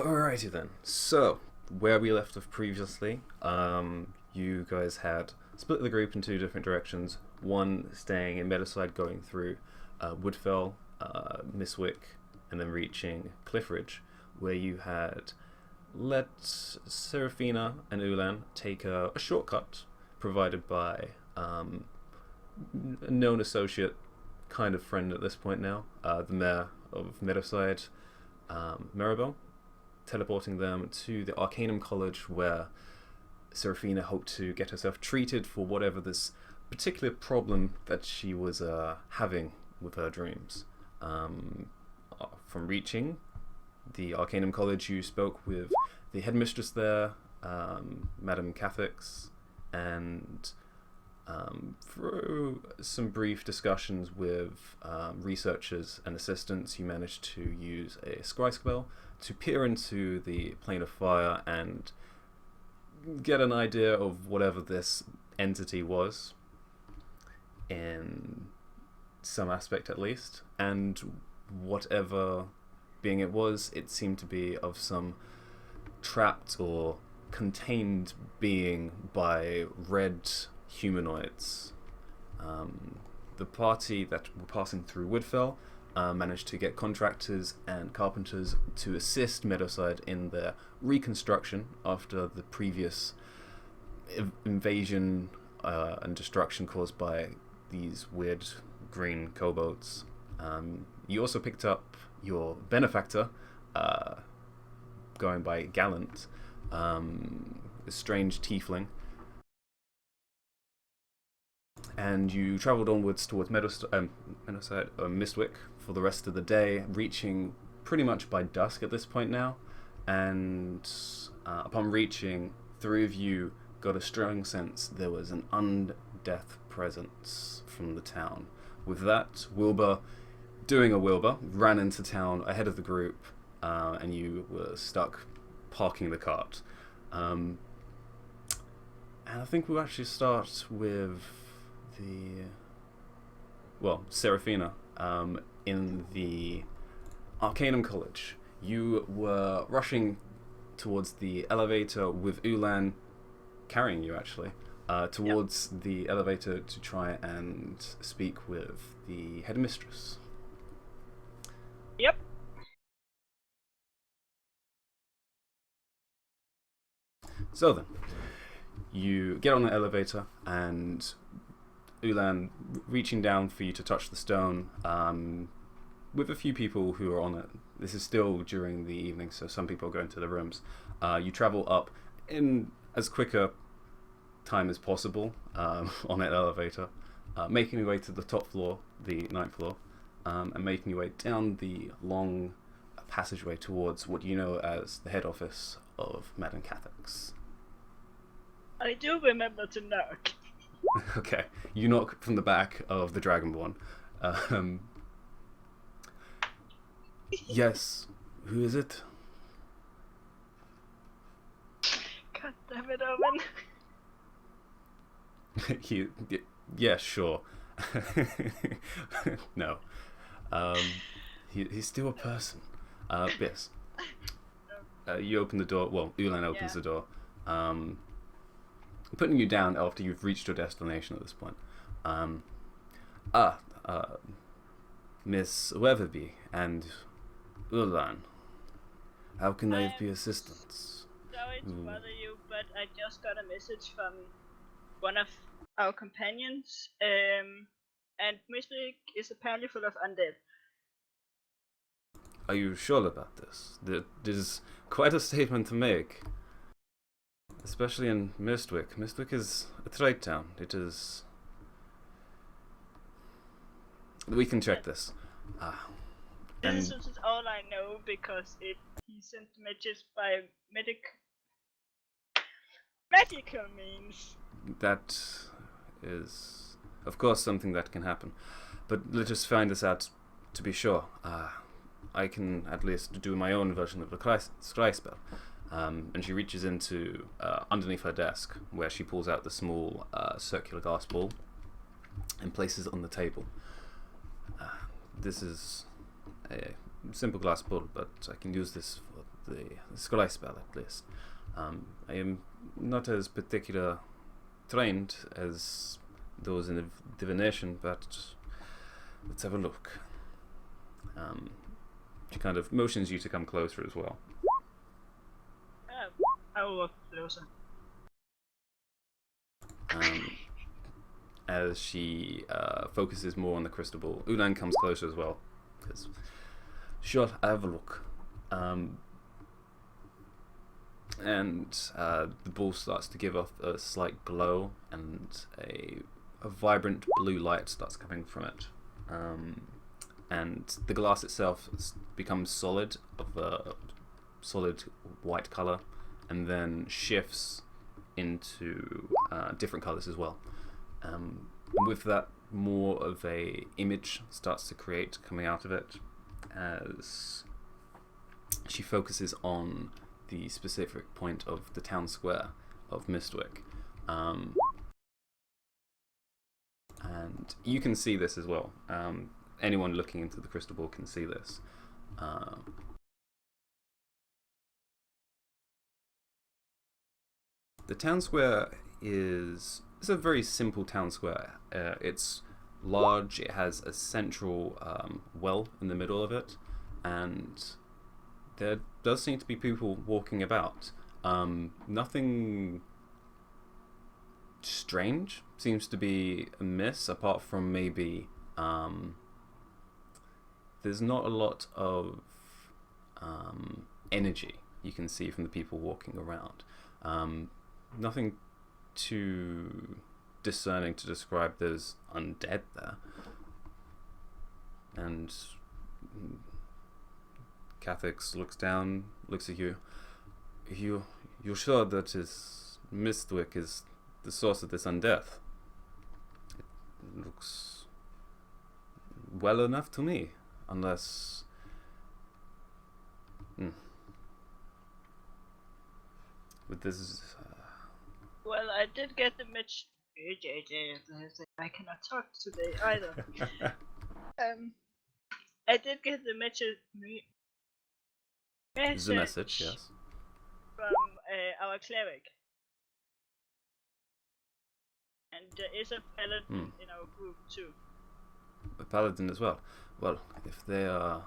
Alrighty then. So, where we left off previously, you guys had split the group in two different directions. One staying in Meadowside, going through Woodfell, Mistwick, and then reaching Cliffridge, where you had let Seraphina and Ulan take a shortcut provided by a known associate, kind of friend at this point now, the mayor of Meadowside, Maribel, teleporting them to the Arcanum College where Seraphina hoped to get herself treated for whatever this particular problem that she was having with her dreams. From reaching the Arcanum College, you spoke with the headmistress there, Madame Cathix, and through some brief discussions with researchers and assistants, you managed to use a scry spell to peer into the plane of fire and get an idea of whatever this entity was, in some aspect at least, and whatever being it was, it seemed to be of some trapped or contained being by red humanoids. The party that were passing through Woodfell managed to get contractors and carpenters to assist Meadowside in their reconstruction after the previous invasion and destruction caused by these weird green kobolds. You also picked up your benefactor, going by Gallant, a strange tiefling, and you travelled onwards towards Mistwick for the rest of the day, reaching pretty much by dusk at this point now. And upon reaching, three of you got a strong sense there was an undeath presence from the town. With that, Wilbur, doing a Wilbur, ran into town ahead of the group, and you were stuck parking the cart. And I think we'll actually start with Seraphina, in the Arcanum College. You were rushing towards the elevator with Ulan carrying you, actually, towards the elevator to try and speak with the headmistress. Yep. So then, you get on the elevator, and Ulan reaching down for you to touch the stone, with a few people who are on it. This is still during the evening, so some people are going to their rooms. You travel up in as quick a time as possible on that elevator, making your way to the top floor, the ninth floor, and making your way down the long passageway towards what you know as the head office of Madame Cathix. I do remember to knock. Okay, you knock from the back of the Dragonborn. Yes, who is it? God damn it, Owen. Yeah, sure. No. He's still a person. Yes. You open the door. Well, Ulan opens the door, putting you down after you've reached your destination at this point. Miss Weatherby and Ulan. How can I be assistance? Sorry to bother you, but I just got a message from one of our companions, and Mistwick is apparently full of undead. Are you sure about this? This is quite a statement to make. Especially in Mistwick. Mistwick is a trade town. It is... We can check this. This is all I know because he sent messages by magical means. That is, of course, something that can happen. But let's just find this out to be sure. I can at least do my own version of the scry spell. And she reaches into underneath her desk, where she pulls out the small circular glass ball and places it on the table. This is a simple glass bottle, but I can use this for the scry spell at least. I am not as particular trained as those in divination, but let's have a look. She kind of motions you to come closer as well. I will walk closer. As she focuses more on the crystal ball, Ulan comes closer as well. Sure, I have a look. And the ball starts to give off a slight glow, and a vibrant blue light starts coming from it. And the glass itself becomes solid, of a solid white color, and then shifts into different colors as well. And with that, more of a image starts to create coming out of it as she focuses on the specific point of the town square of Mistwick. And you can see this as well. Anyone looking into the crystal ball can see this. The town square it's a very simple town square. It's large, it has a central well in the middle of it, and there does seem to be people walking about. Nothing strange seems to be amiss, apart from maybe there's not a lot of energy you can see from the people walking around. Nothing too discerning to describe there's undead there. And Cathix looks down, looks at you. You're sure that Mistwick is the source of this undeath? It looks well enough to me, unless... With this... Well, I did get the message. I cannot talk today either. I did get the message. The message, yes. From our cleric. And there is a paladin in our group too. A paladin as well. Well, if they are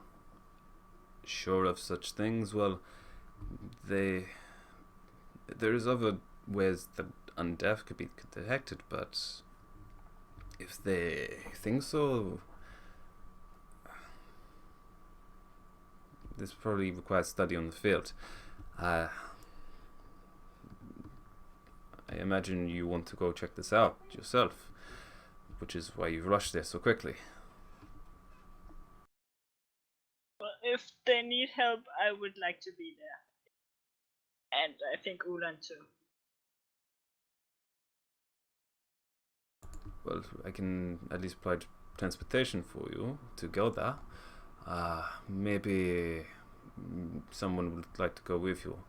sure of such things, well, there's other ways that undeath could be detected, but if they think so, this probably requires study on the field. I imagine you want to go check this out yourself, which is why you've rushed there so quickly. Well, if they need help, I would like to be there. And I think Ulan too. Well, I can at least provide transportation for you to go there. Maybe someone would like to go with you.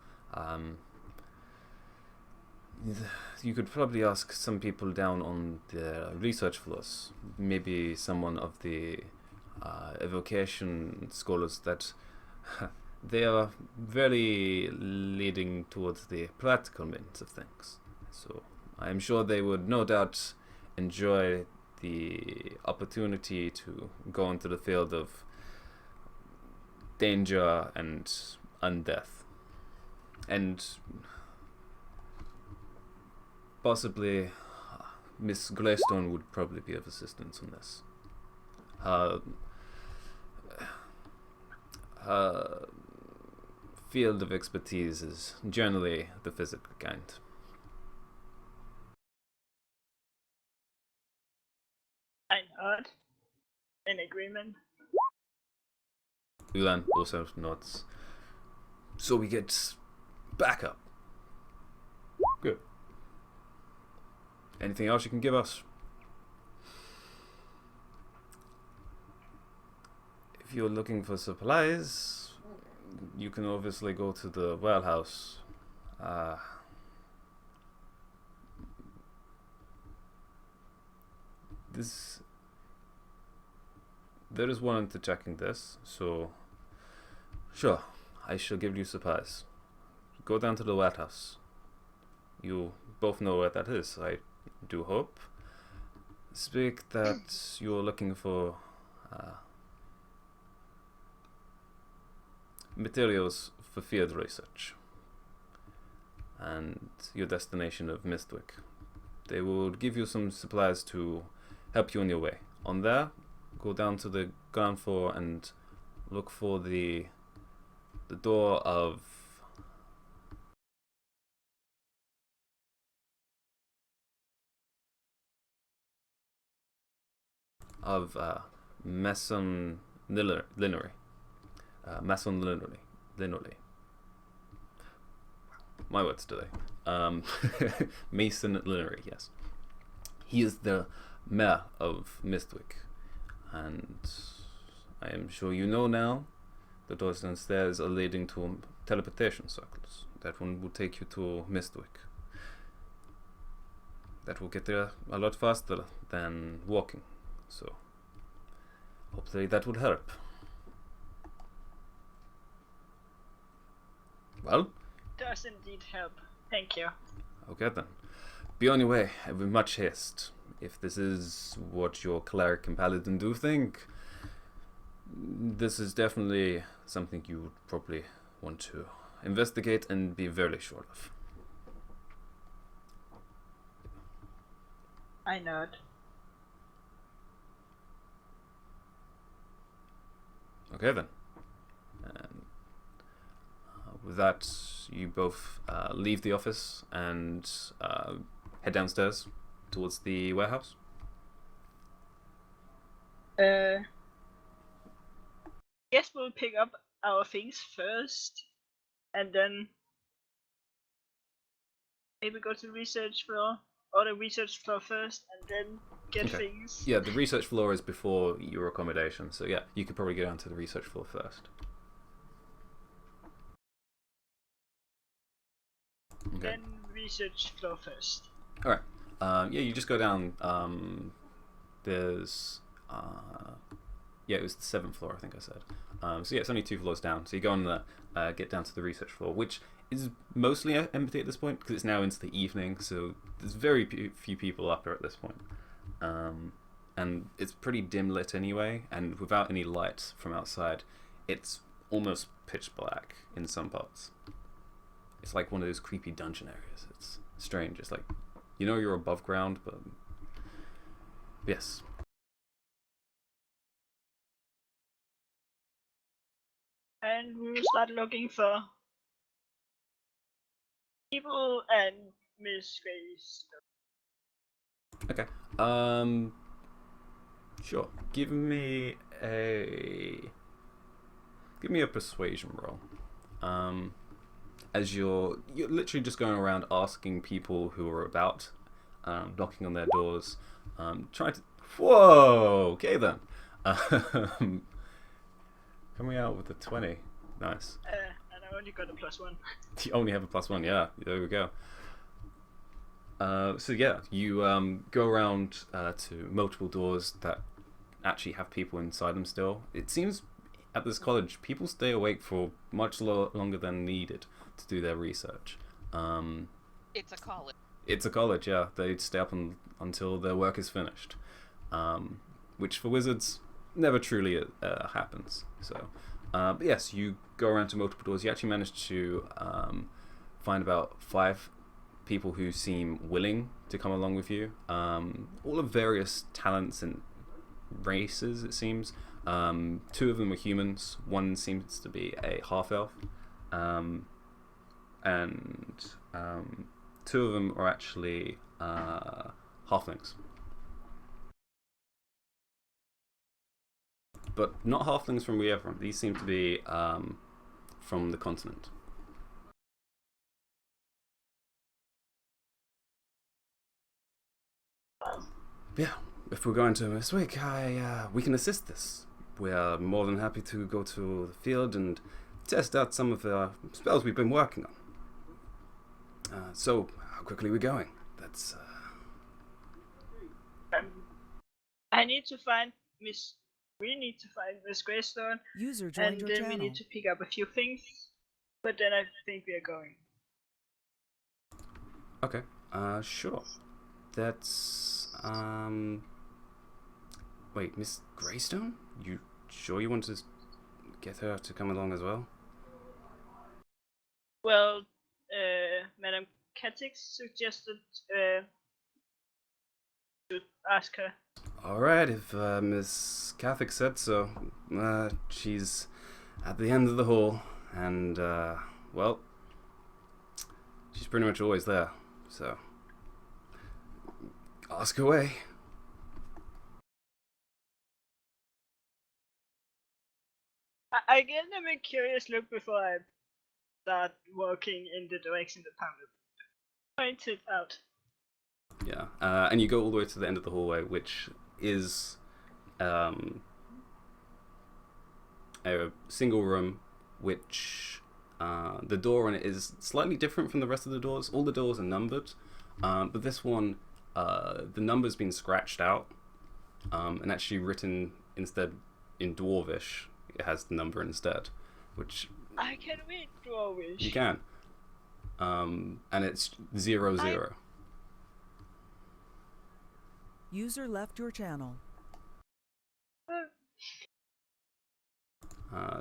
You could probably ask some people down on the research floors. Maybe someone of the evocation scholars that they are very leading towards the practical means of things. So I'm sure they would no doubt enjoy the opportunity to go into the field of danger and undeath. And possibly Miss Greystone would probably be of assistance on this. Her field of expertise is generally the physical kind. I nod in agreement. Ulan also nods. So we get backup. Good. Anything else you can give us? If you're looking for supplies, you can obviously go to the warehouse. There is one into checking this, so sure, I shall give you supplies. Go down to the warehouse. You both know where that is, I do hope. Speak that you're looking for materials for field research and your destination of Mistwick. They will give you some supplies to help you on your way. On there, go down to the ground floor and look for the door of Mason Linery. Mason Linery. My words today. Mason Linery, yes. He is the mayor of Mistwick, and I am sure you know now the doors downstairs are leading to teleportation circles. That one will take you to Mistwick. That will get there a lot faster than walking, so hopefully that would help. Well? Does indeed help. Thank you. Okay then. Be on your way with much haste. If this is what your cleric and paladin do think, this is definitely something you would probably want to investigate and be very sure of. I nod. Okay then. And with that, you both leave the office and head downstairs towards the warehouse. Guess we'll pick up our things first, and then maybe go to the research floor, or the research floor first, and then get things. Yeah, the research floor is before your accommodation, so yeah, you could probably go down to the research floor first. Okay. Then research floor first. Alright. Yeah, you just go down. There's. Yeah, it was the 7th floor, I think I said. So yeah, it's only 2 floors down. So you go on the. Get down to the research floor, which is mostly empty at this point because it's now into the evening, so there's very few people up there at this point. And it's pretty dim lit anyway, and without any light from outside, it's almost pitch black in some parts. It's like one of those creepy dungeon areas. It's strange. It's like, you know, you're above ground, but yes. And we will start looking for people and Miss Grace. Okay. Sure. Give me a persuasion roll. As you're literally just going around asking people who are about, knocking on their doors, trying to. Whoa. Okay then. Coming out with a 20. Nice. And I only got a +1. You only have a +1. Yeah. There we go. So yeah, you go around to multiple doors that actually have people inside them still. It seems at this college people stay awake for much longer than needed to do their research. It's a college. It's a college, yeah. They stay up until their work is finished, which for wizards never truly happens. So, but yes, you go around to multiple doors. You actually manage to find about 5 people who seem willing to come along with you, all of various talents and races, it seems. 2 of them are humans, one seems to be a half-elf, and 2 of them are actually halflings. But not halflings from where you're from. These seem to be from the continent. Yeah, if we're going to Mistwick, we can assist this. We are more than happy to go to the field and test out some of the spells we've been working on. So, how quickly are we going? That's. I need to find Miss. We need to find Miss Greystone, User joined and your then channel. we need to pick up a few things. But then I think we are going. Okay. Sure. That's Wait, Miss Greystone? You sure you want to get her to come along as well? Well, Madame Katix suggested to ask her. Alright, if Miss Catholic said so. She's at the end of the hall, and, well, she's pretty much always there, so. Ask away. I give them a curious look before I start walking in the direction that Pamela pointed out. Yeah, and you go all the way to the end of the hallway, which is a single room, which the door on it is slightly different from the rest of the doors. All the doors are numbered, but this one, the number's been scratched out and actually written instead in Dwarvish. It has the number instead, which I can read Dwarvish. you can, and it's 00. User left your channel.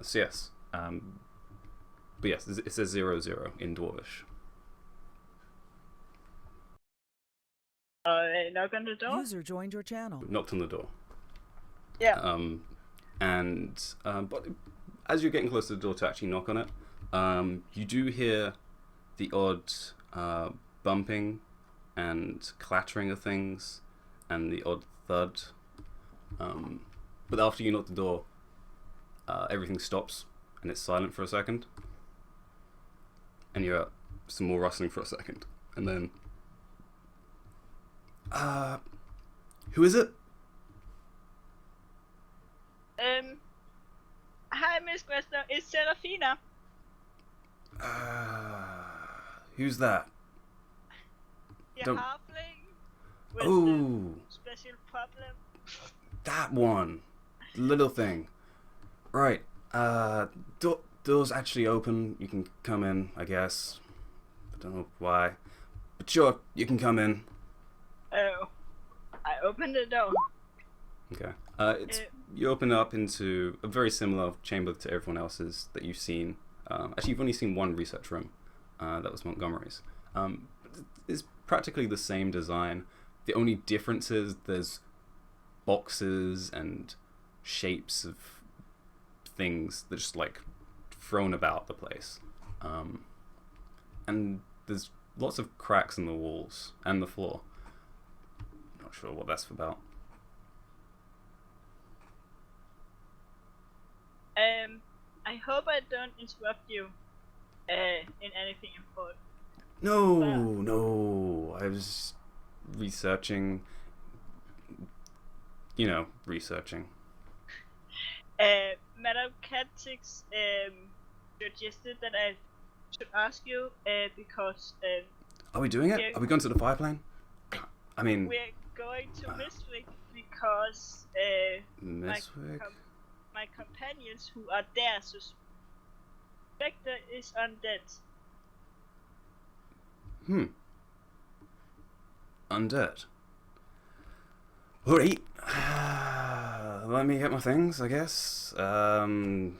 So yes, but yes, it says 00 in Dwarvish. Knock on the door? User joined your channel. Knocked on the door. Yeah. But as you're getting close to the door to actually knock on it, you do hear the odd bumping and clattering of things and the odd thud. But after you knock the door, everything stops and it's silent for a second. And you hear some more rustling for a second. And then... who is it? Hi, Miss Greystone. It's Serafina. Who's that? Your Don't- halfling with Oh, the special problem. that one. The little thing. Right. Door's actually open. You can come in, I guess. I don't know why. But sure, you can come in. Oh. I opened the door. Okay. You open up into a very similar chamber to everyone else's that you've seen. Actually, you've only seen one research room. That was Montgomery's. It's practically the same design. The only difference is there's boxes and shapes of things that just like thrown about the place. And there's lots of cracks in the walls and the floor. Not sure what that's about. I hope I don't interrupt you in anything important. No, I was researching. Researching. Madame Katix suggested that I should ask you because Are we doing it? Are we going to the fireplane? I mean, we're going to Mistwick because Mistwick? my companions who are there suspect there is undead. Undead. Alright. Let me get my things, I guess. Undead.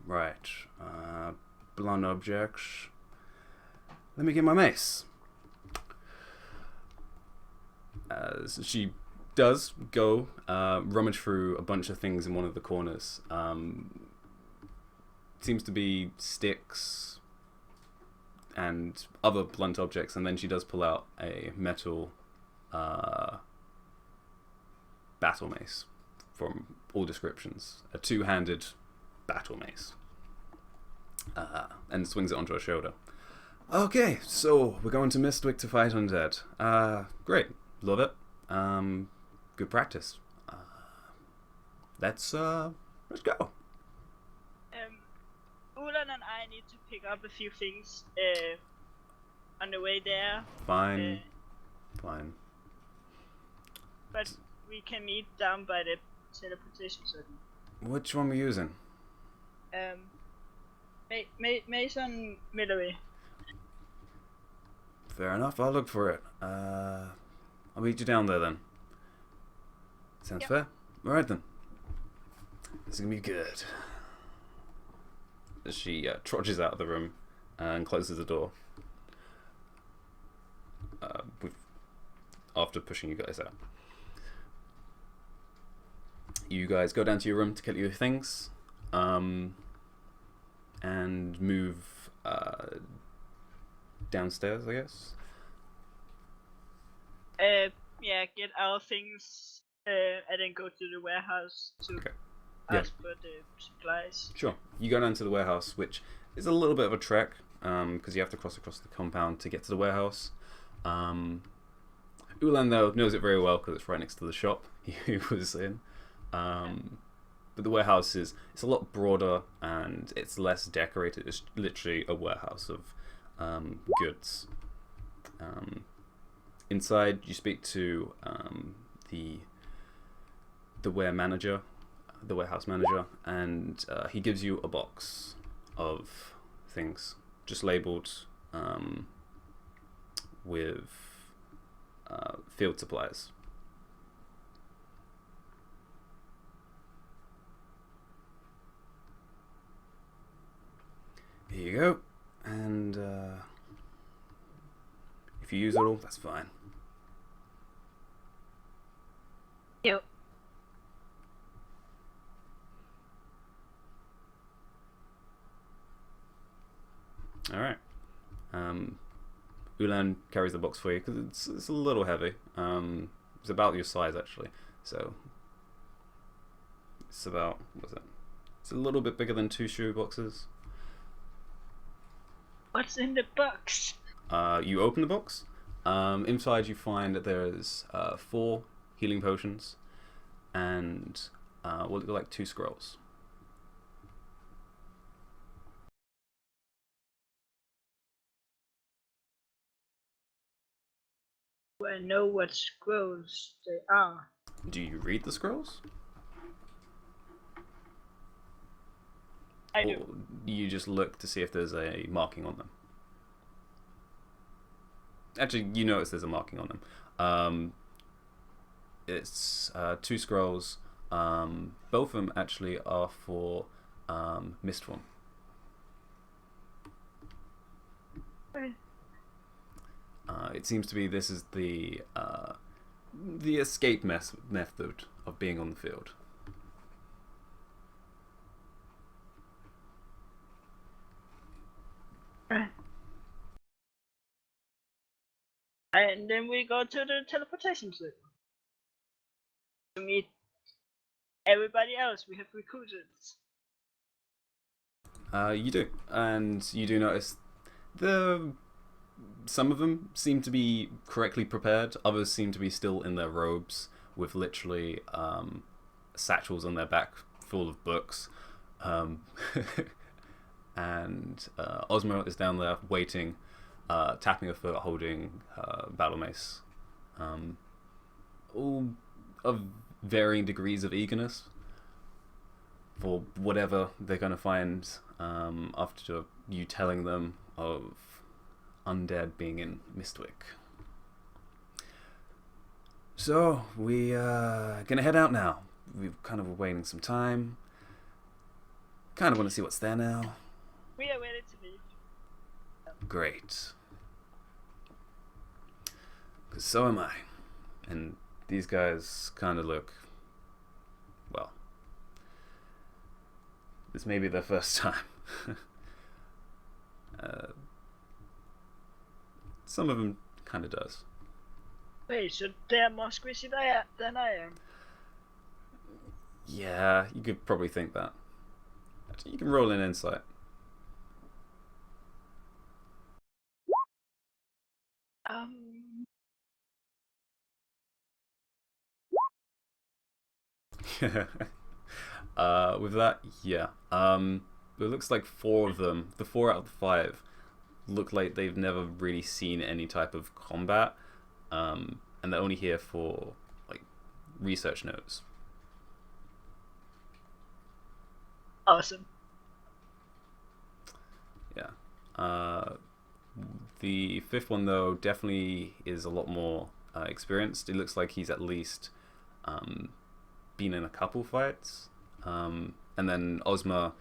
Right. Blunt objects. Let me get my mace. So she does go rummage through a bunch of things in one of the corners. Seems to be sticks and other blunt objects, and then she does pull out a metal battle mace from all descriptions. A two-handed battle mace. And swings it onto her shoulder. Okay, so we're going to Mistwick to fight undead. Great. Love it. Good practice. Let's go. Ulan and I need to pick up a few things on the way there. Fine. But we can meet down by the teleportation circle. Which one are we using? Mason Millery. Fair enough, I'll look for it. I'll meet you down there then. Sounds Yep. fair? Alright then. This is gonna be good. As she trudges out of the room and closes the door. After pushing you guys out. You guys go down to your room to get your things. And move downstairs, I guess. Yeah, get our things, and then go to the warehouse to Okay. Yeah. ask for the supplies. Sure. You go down to the warehouse, which is a little bit of a trek, because you have to cross across the compound to get to the warehouse. Ulan, though, knows it very well because it's right next to the shop he was in. But the warehouse it's a lot broader and it's less decorated. It's literally a warehouse of goods. Inside, you speak to the warehouse manager, and he gives you a box of things, just labeled with field supplies. Here you go, and if you use it all, that's fine. Yep. All right. Ulan carries the box for you because it's a little heavy. It's about your size actually, so it's about It's a little bit bigger than 2 shoe boxes. What's in the box? You open the box. Inside you find that there's 4 healing potions and what look like 2 scrolls. Do I know what scrolls they are? Do you read the scrolls? I Or do. you just look to see if there's a marking on them? Actually, you notice there's a marking on them. It's 2 scrolls. Both of them actually are for Mistwick. Okay. It seems to be this is the escape method of being on the field. Right. And then we go to the teleportation suit to meet everybody else we have recruited. You do, and you do notice some of them seem to be correctly prepared. Others seem to be still in their robes with literally satchels on their back full of books. And Ozma is down there waiting, tapping her foot, holding her battle mace. All of varying degrees of eagerness for whatever they're going to find after you telling them of Undead being in Mistwick. So, we gonna head out now. We've kind of waiting some time. Kind of want to see what's there now. We are ready to leave. Great. Because so am I. And these guys kind of look... well... this may be their first time. Some of them kind of does. Wait, so they're more squishy than I am? Yeah, you could probably think that. Actually, you can roll an insight. With that, yeah. It looks like 4 of them, the 4 out of the 5, look like they've never really seen any type of combat, and they're only here for like research notes. Awesome. Yeah. The fifth one, though, definitely is a lot more experienced. It looks like he's at least been in a couple fights. And then Ozma,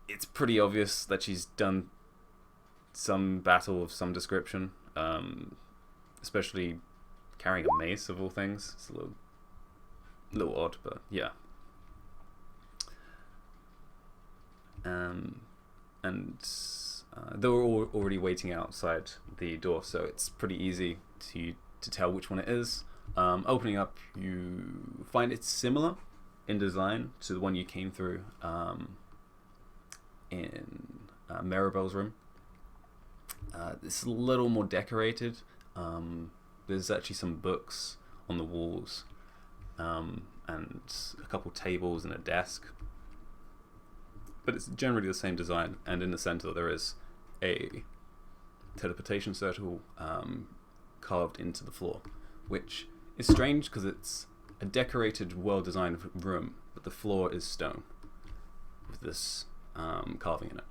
it's pretty obvious that she's done some battle of some description, especially carrying a mace of all things. It's a little odd, but yeah. And they were all already waiting outside the door, so it's pretty easy to tell which one it is. Opening up, you find it's similar in design to the one you came through in Maribel's room. It's a little more decorated. There's actually some books on the walls, and a couple tables and a desk. But it's generally the same design, and in the center there is a teleportation circle carved into the floor, which is strange because it's a decorated, well-designed room, but the floor is stone with this carving in it.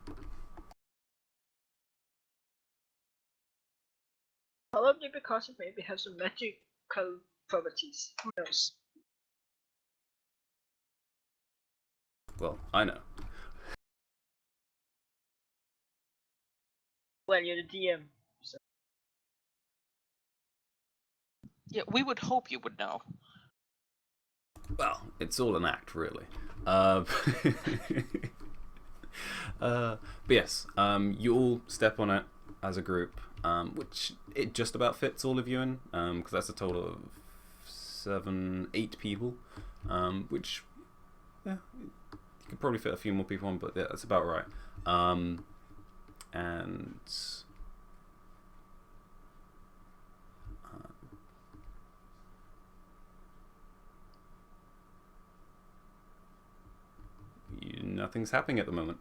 Probably because it maybe has some magical properties. Who knows? Well, I know. Well, you're the DM. So. Yeah, we would hope you would know. Well, it's all an act, really. But yes, you all step on it as a group, which it just about fits all of you in, because that's a total of 8 people, which, yeah, you could probably fit a few more people on, but yeah, that's about right. And nothing's happening at the moment.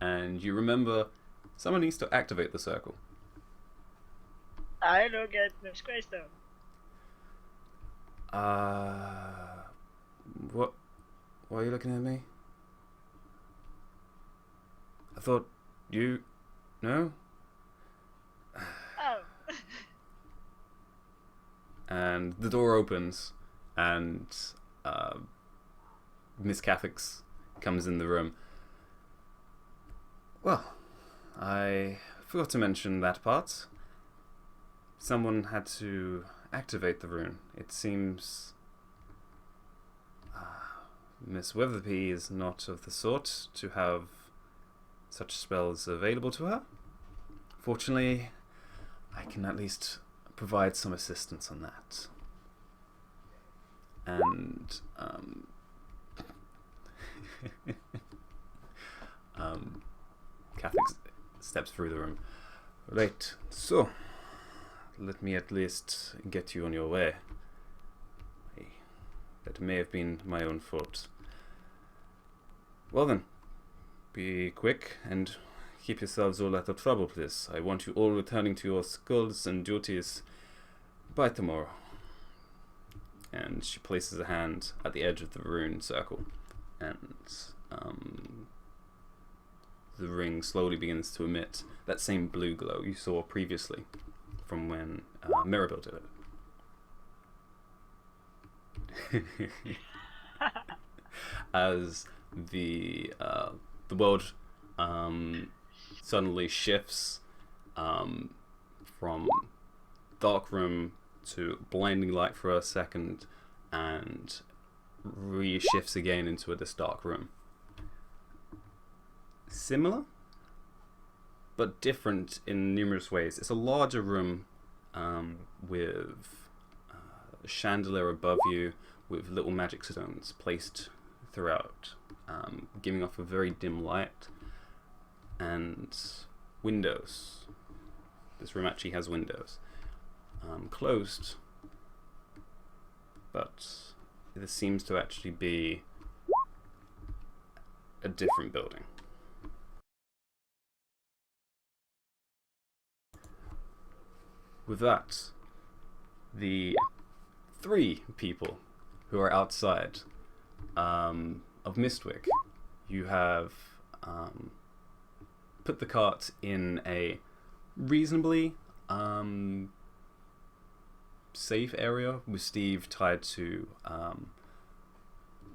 And you remember someone needs to activate the circle. I don't get Miss Greystone. What? Why are you looking at me? I thought you... No? Oh. And the door opens, and Miss Cathix comes in the room. Well, I forgot to mention that part. Someone had to activate the rune. It seems Miss Weatherby is not of the sort to have such spells available to her. Fortunately, I can at least provide some assistance on that. And Catholic steps through the room. Right, so let me at least get you on your way. That may have been my own fault. Well then, be quick and keep yourselves all out of trouble, please. I want you all returning to your schools and duties by tomorrow. And she places a hand at the edge of the rune circle, and the ring slowly begins to emit that same blue glow you saw previously from when Mirabelle did it. As the world suddenly shifts from dark room to blinding light for a second, and re-shifts again into this dark room. Similar, but different in numerous ways. It's a larger room with a chandelier above you, with little magic stones placed throughout, giving off a very dim light, and windows. This room actually has windows. Closed, but this seems to actually be a different building. With that, the 3 people who are outside of Mistwick, you have put the cart in a reasonably safe area with Steve tied to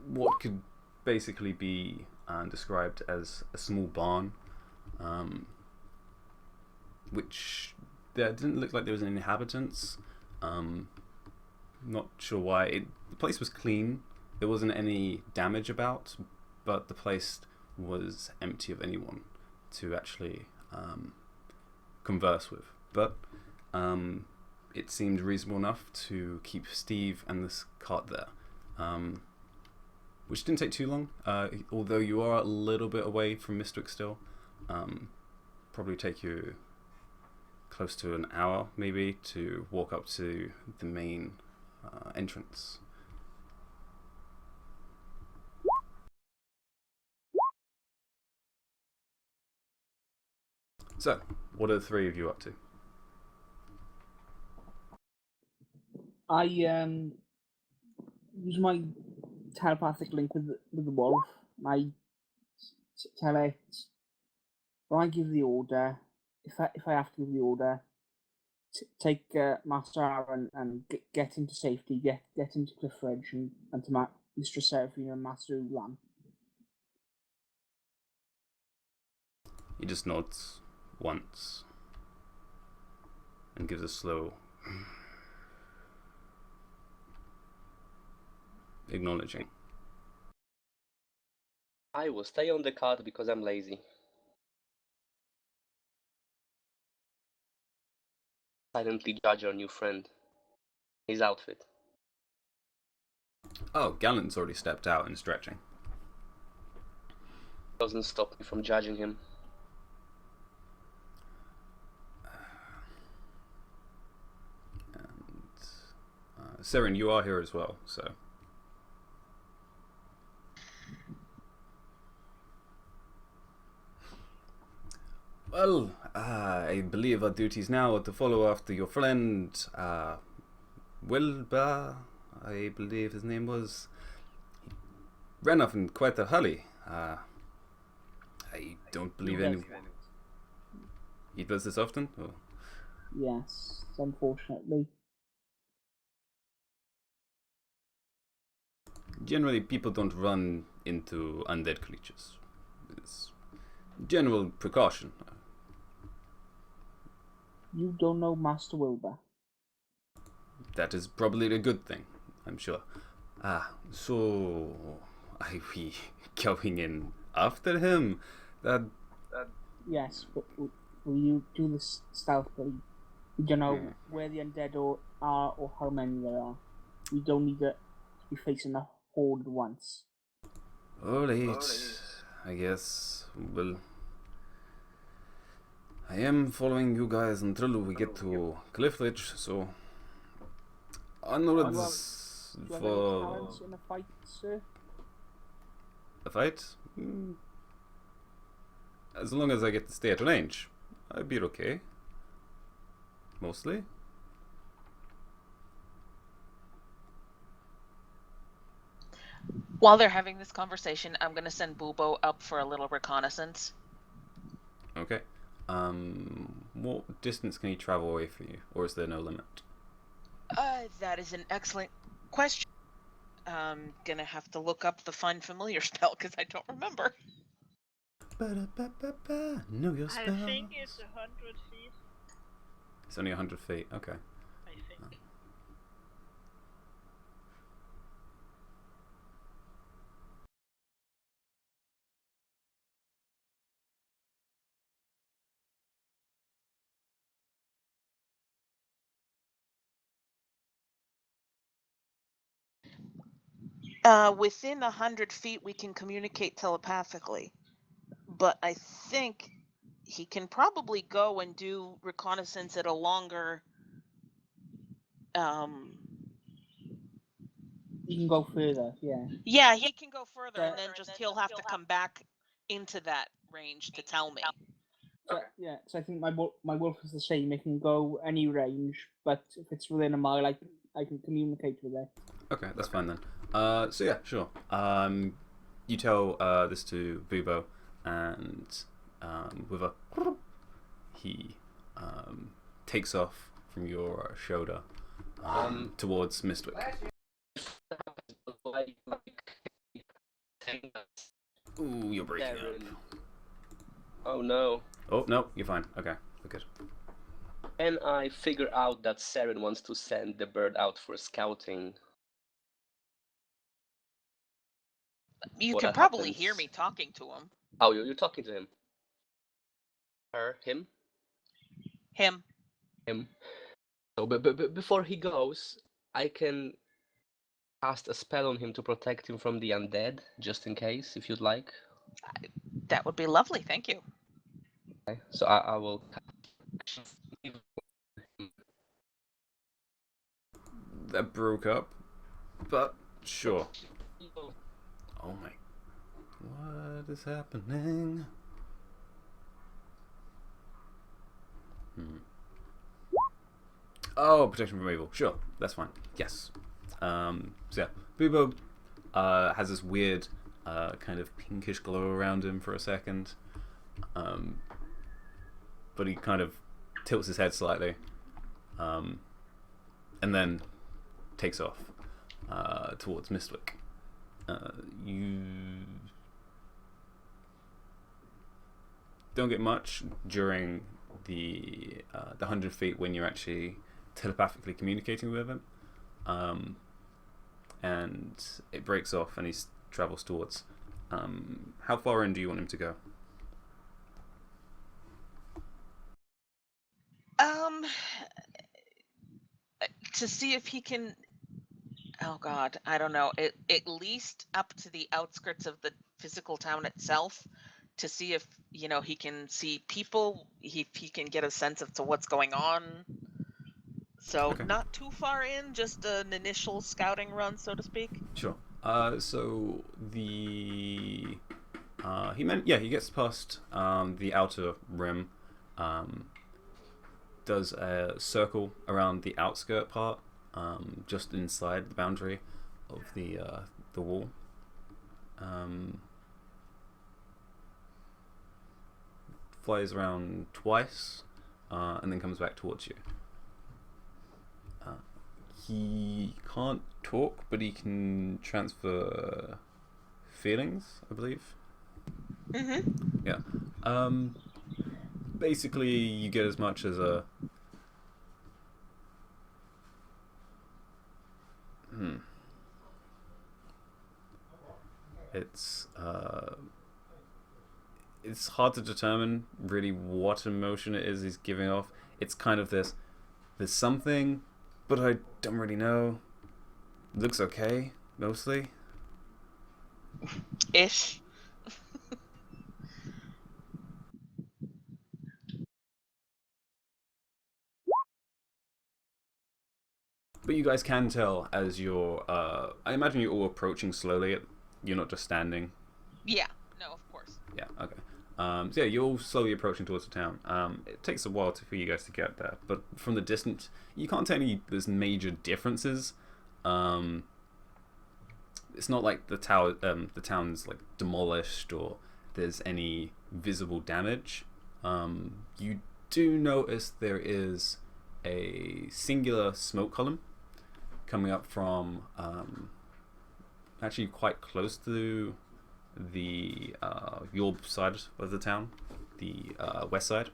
what could basically be described as a small barn, which there didn't look like there was any inhabitants. Not sure why. The place was clean. There wasn't any damage about, but the place was empty of anyone to actually converse with. But it seemed reasonable enough to keep Steve and this cart there, which didn't take too long. Although you are a little bit away from Mistwick still, probably take you close to an hour maybe to walk up to the main entrance. So, what are the three of you up to? I use my telepathic link with the wolf. I tell it when I give the order, if I have to give the order, take Master Aaron and get him to safety, get him to Cliff Ridge and to Mistress Seraphine and Master Ulan. He just nods once and gives a slow acknowledging. I will stay on the cart because I'm lazy. Silently judge our new friend. His outfit. Oh, Gallant's already stepped out and stretching. Doesn't stop me from judging him. And Seren, you are here as well, so. Well, I believe our duties now are to follow after your friend, Wilbur, I believe his name was. He ran off in quite a hurry. I don't believe anyone. He does this often? Or? Yes, unfortunately. Generally, people don't run into undead creatures. It's general precaution. You don't know Master Wilbur. That is probably a good thing, I'm sure. So are we going in after him? Yes, but will you do this stealthily? We don't know where the undead are or how many there are. We don't need to be facing a horde at once. Alright, I guess. Well, I am following you guys until we get to Cliffridge, so onwards Do you have any for talents in a fight, sir? a fight. As long as I get to stay at range, I'll be okay. Mostly. While they're having this conversation, I'm going to send Bubo up for a little reconnaissance. Okay. What distance can he travel away from you, or is there no limit? That is an excellent question. I'm gonna have to look up the Find Familiar spell because I don't remember. Know your spell. I think it's 100 feet. It's only 100 feet. Okay. I think. Within 100 feet, we can communicate telepathically. But I think he can probably go and do reconnaissance at a longer... You can go further, yeah. Yeah, he can go further, Yeah. and then he'll have to come back into that range to tell me. So, yeah, so I think my wolf is the same. It can go any range, but if it's within a mile, I can communicate with it. Okay, that's fine then. So yeah, sure. you tell this to Bubo, and with a he takes off from your shoulder towards Mistwick. Ooh, you're breaking up. Oh no. Oh, no, you're fine. Okay, we're good. And I figure out that Saren wants to send the bird out for scouting. You What can probably happens? hear me talking to him. Oh, you're talking to him. Her, him? Him. Him. So, but before he goes, I can cast a spell on him to protect him from the undead, just in case, if you'd like. That would be lovely, thank you. Okay. So I will. That broke up, but sure. Oh my. What is happening? Oh, protection from evil. Sure, that's fine. Yes. So yeah, Bubo has this weird kind of pinkish glow around him for a second. But he kind of tilts his head slightly. And then takes off towards Mistwick. You don't get much during the 100 feet when you're actually telepathically communicating with him, and it breaks off and he travels towards. How far in do you want him to go? To see if he can. Oh God, I don't know. At least up to the outskirts of the physical town itself, to see if he can see people. If he can get a sense of to what's going on. So Okay. Not too far in, just an initial scouting run, so to speak. Sure. So the he gets past the outer rim, does a circle around the outskirt part, just inside the boundary of the wall. Flies around twice, and then comes back towards you. He can't talk, but he can transfer feelings, I believe. Mm-hmm. Yeah. Basically, you get as much as a... It's hard to determine really what emotion it is he's giving off. It's kind of this... There's something, but I don't really know. Looks okay, mostly. Ish. But you guys can tell as you're... I imagine you're all approaching slowly. You're not just standing. Yeah. No, of course. Yeah, okay. So yeah, you're all slowly approaching towards the town. It takes a while for you guys to get there, but from the distance, you can't tell any there's major differences. It's not like the town's like demolished or there's any visible damage. You do notice there is a singular smoke column coming up from actually quite close to the your side of the town, the west side.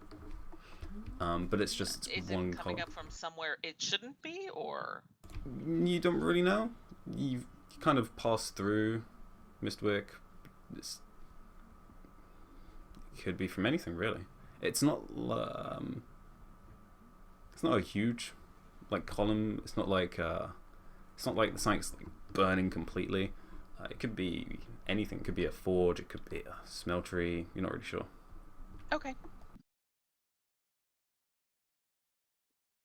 But it's just Is one it coming column. up from somewhere it shouldn't be, or? You don't really know. You've kind of passed through Mistwick. It could be from anything really. It's not a huge like column. It's not like the site's like burning completely. It could be anything. It could be a forge. It could be a smeltery. You're not really sure. Okay.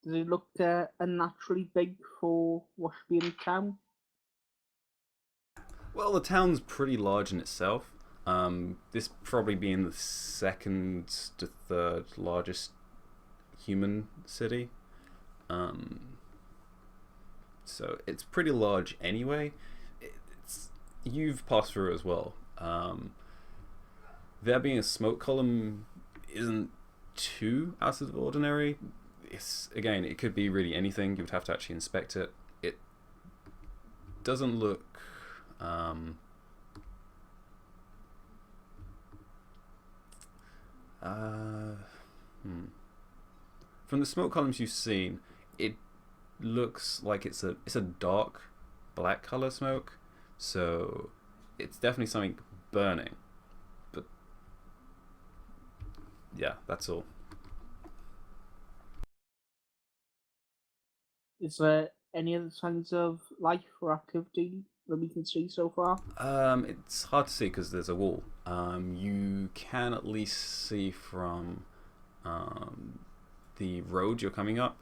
Does it look unnaturally big for what should be in the town? Well, the town's pretty large in itself. This probably being the second to third largest human city. So it's pretty large anyway. You've passed through as well. There being a smoke column isn't too out of the ordinary. It's, again, it could be really anything. You would have to actually inspect it. It doesn't look from the smoke columns you've seen, it looks like it's a dark black color smoke, so it's definitely something burning. But yeah, that's all. Is there any other signs of life or activity that we can see so far? It's hard to see because there's a wall. You can at least see from the road you're coming up.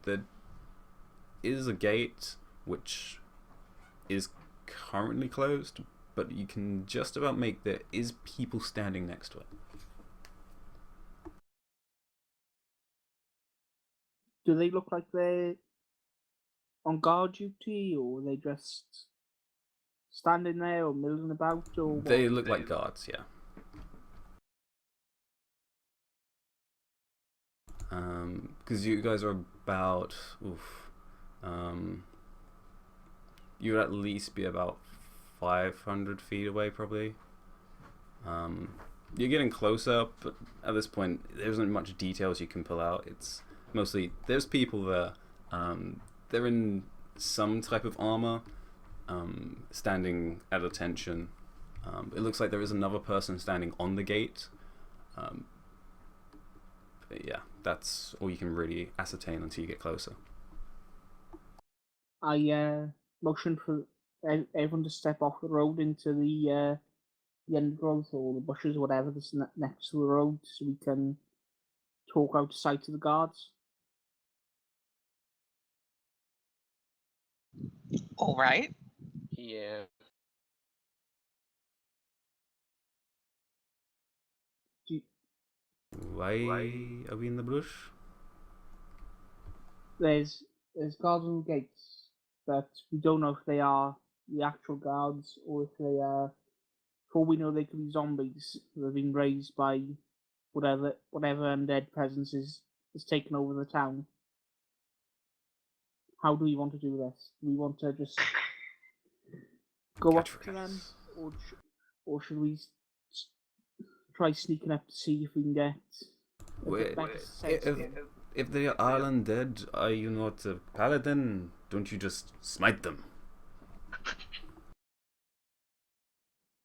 There is a gate which is currently closed, but you can just about make there is people standing next to it. Do they look like they're on guard duty, or are they just standing there or milling about, or what? They look like guards, yeah. Because you guys are about, you would at least be about 500 feet away, probably. You're getting closer, but at this point, there isn't much details you can pull out. It's mostly, there's people there. They're in some type of armor, standing at attention. It looks like there is another person standing on the gate. But yeah, that's all you can really ascertain until you get closer. I motion for everyone to step off the road into the undergrowth or the bushes, whatever that's next to the road, so we can talk out of sight of the guards. All right. Yeah. Why are we in the bush? There's guards on the gates, but we don't know if they are the actual guards or if they are. For all we know, they could be zombies that have been raised by whatever undead presence has taken over the town. How do we want to do this? Do we want to just go up to them, or should we try sneaking up to see if we can get a bit better sense of them? If they are all undead, are you not a paladin? Don't you just smite them?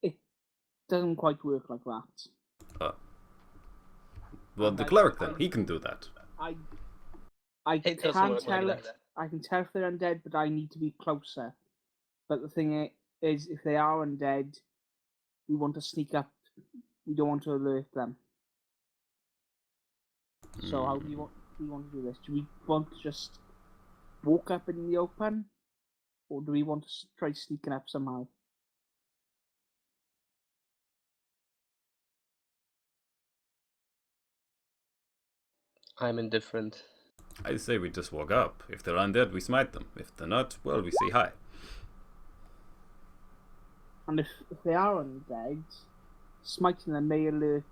It doesn't quite work like that. Well, the cleric then, he can do that. I It doesn't can work like tell that. I can tell if they're undead, but I need to be closer. But the thing is, if they are undead, we want to sneak up. We don't want to alert them. So how do we want to do this? Do we want to just walk up in the open, or do we want to try sneaking up somehow? I'm indifferent. I say we just walk up. If they're undead, we smite them. If they're not, well, we say hi. And if they are undead, smiting them may alert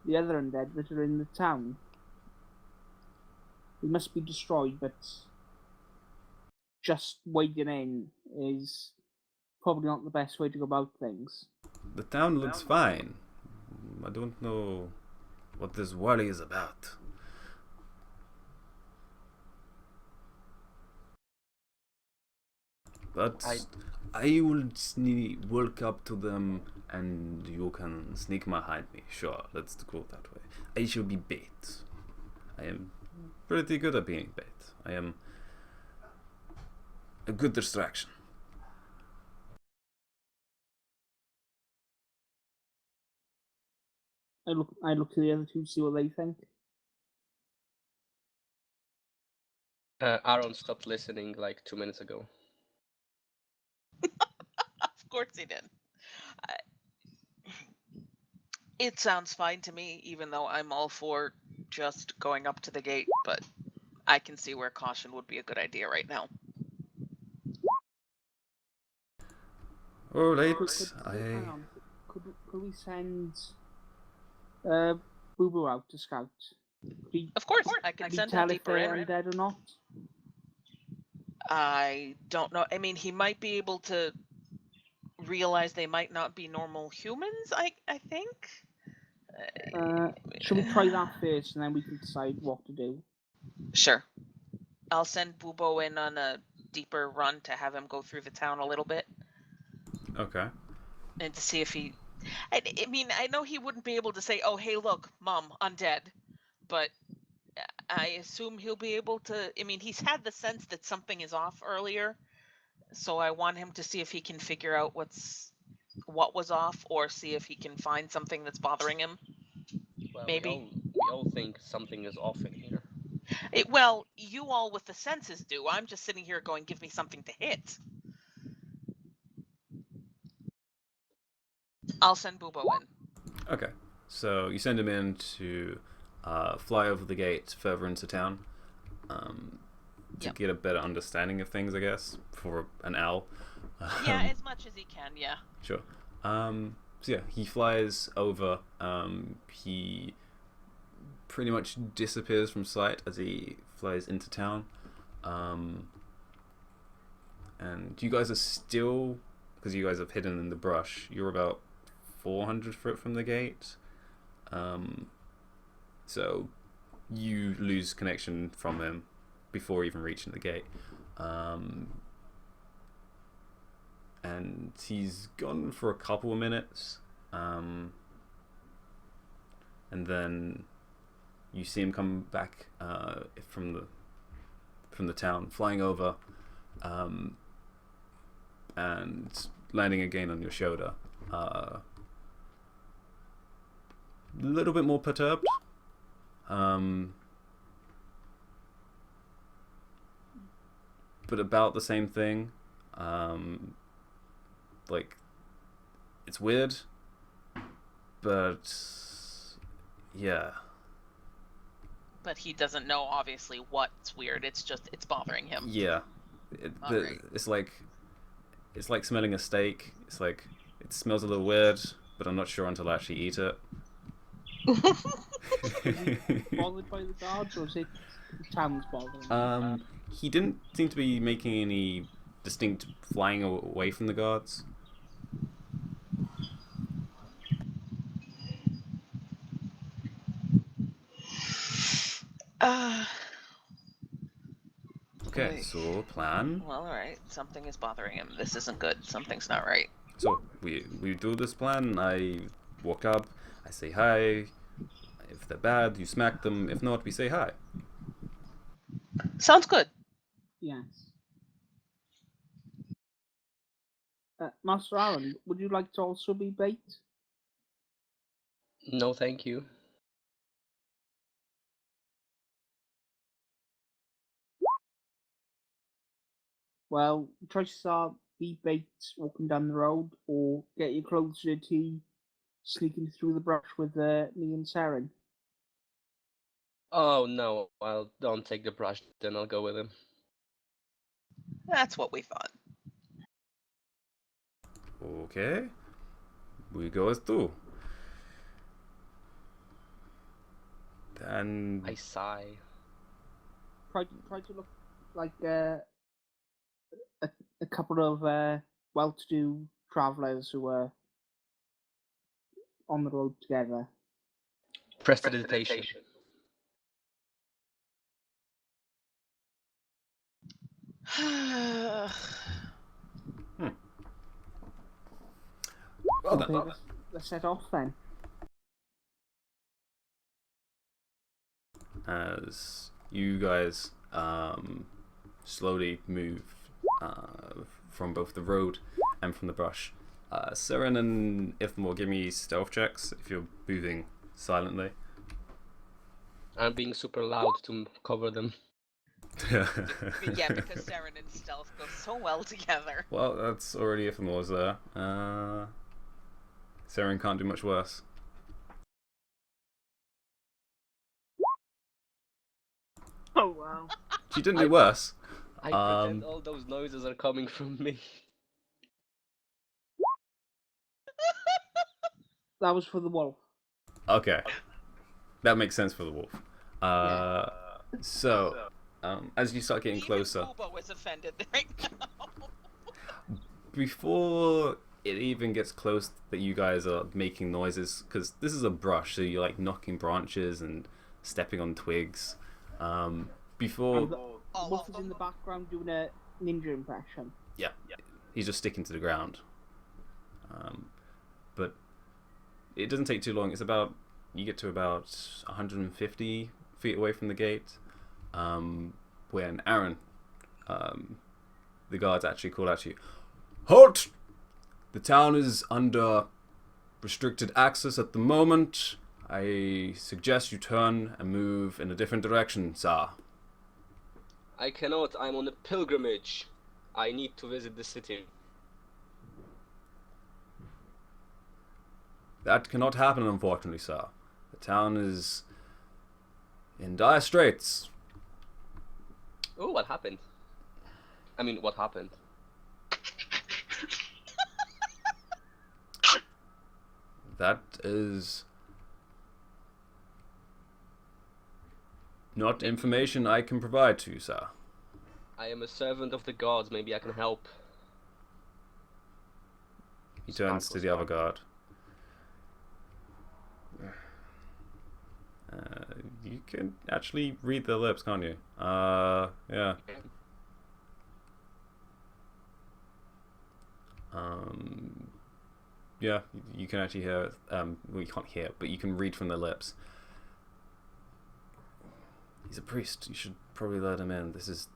the other undead that are in the town. They must be destroyed, but just wading in is probably not the best way to go about things. The town looks fine. I don't know what this worry is about. But I will walk up to them and you can sneak behind me. Sure, let's go that way. I shall be bait. I am pretty good at being bait. I am a good distraction. I look to the other two to see what they think. Aaron stopped listening like 2 minutes ago. Of course he did. It sounds fine to me, even though I'm all for just going up to the gate, but I can see where caution would be a good idea right now. Alright, Hang on. Could we send Boo Boo out to scout? Of course, I can Could he send tell him if deeper they're in. undead or not? I don't know. I mean, he might be able to realize they might not be normal humans. I think. Should we try that first, and then we can decide what to do? Sure. I'll send Bubo in on a deeper run to have him go through the town a little bit okay. and to see if he. I mean, I know he wouldn't be able to say, "Oh, hey, look, Mom, undead," but I assume he'll be able to. I mean, he's had the sense that something is off earlier, so I want him to see if he can figure out what was off, or see if he can find something that's bothering him. Well, Maybe. we all think something is off in here. Well, you all with the senses do. I'm just sitting here going, "Give me something to hit." I'll send Bubo in. Okay. So you send him in to fly over the gate further into town to get a better understanding of things, I guess, for an owl. Yeah, as much as he can, yeah. Sure. So yeah, he flies over. He pretty much disappears from sight as he flies into town. And you guys are still, because you guys have hidden in the brush, you're about 400 foot from the gate. So you lose connection from him before even reaching the gate. And he's gone for a couple of minutes. And then you see him come back from the town, flying over, and landing again on your shoulder. A little bit more perturbed. But about the same thing. Like, it's weird, but yeah. But he doesn't know, obviously, what's weird. It's just, it's bothering him. Yeah. Alright. It's like smelling a steak. It's like, it smells a little weird, but I'm not sure until I actually eat it. Bothered by the guards, or is it the town's bothering? He didn't seem to be making any distinct flying away from the guards. Okay, so plan. Well, alright. Something is bothering him. This isn't good. Something's not right. So we do this plan. I walk up. I say hi. If they're bad, you smack them. If not, we say hi. Sounds good. Yes. Master Aaron, would you like to also be bait? No, thank you. Well, choices are be bait walking down the road, or get your clothes dirty, sneaking through the brush with me and Saren. Oh no, I'll don't take the brush, then I'll go with him. That's what we thought. Okay. We go as two. Then I sigh. Try to look like a couple of well-to-do travellers who were on the road together. Prestidigitation. well Okay, done. let's set off then. As you guys slowly move from both the road and from the brush. Seren and Ithmore, give me stealth checks if you're moving silently. I'm being super loud to cover them. Yeah, because Saren and stealth go so well together. Well, that's already Ithmore's there. Seren can't do much worse. Oh wow. She didn't do worse. I pretend all those noises are coming from me. that was for the wolf. Okay, that makes sense for the wolf. So, as you start getting Even closer, Booba was offended right now. before it even gets close that you guys are making noises, because this is a brush, so you're like knocking branches and stepping on twigs. Before, And the wolf is in the background doing a ninja impression. yeah, he's just sticking to the ground. But it doesn't take too long. It's about, you get to about 150 feet away from the gate, when Aaron, the guards actually call out to you, "Halt! The town is under restricted access at the moment. I suggest you turn and move in a different direction, sir." I cannot. I'm on a pilgrimage. I need to visit the city. That cannot happen, unfortunately, sir. The town is in dire straits. Oh, what happened? I mean, what happened? That is not information I can provide to you, sir. I am a servant of the gods. Maybe I can help. He turns to the other guard. You can actually read their lips, can't you? Yeah. Yeah, you can actually hear. Well, you can't hear, but you can read from their lips. He's a priest. You should probably let him in. This is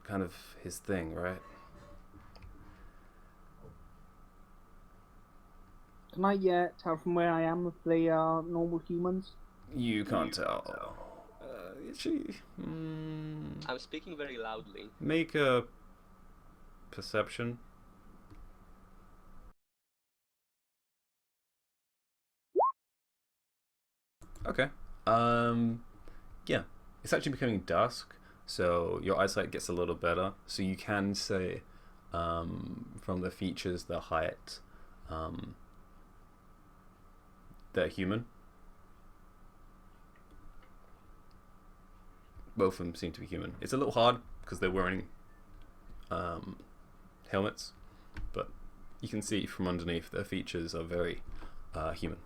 kind of his thing, right? Can I tell from where I am if they are normal humans? You can't tell. I'm speaking very loudly. Make a perception. Okay. Yeah. It's actually becoming dusk, so your eyesight gets a little better. So you can say, from the features, the height, they're human. Both of them seem to be human. It's a little hard because they're wearing helmets, but you can see from underneath their features are very human.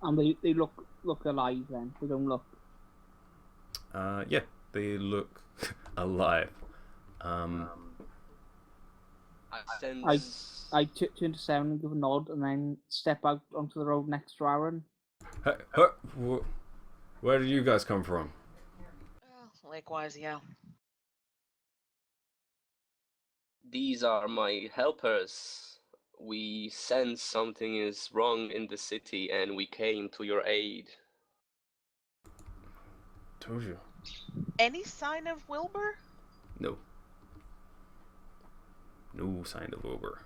And they look alive then. They don't look. Yeah, they look alive. I sense... I turn to Seven and give a nod, and then step out onto the road next to Aaron. Where did you guys come from? Likewise, yeah. These are my helpers. We sense something is wrong in the city and we came to your aid. Told you. Any sign of Wilbur? No. No sign of Wilbur.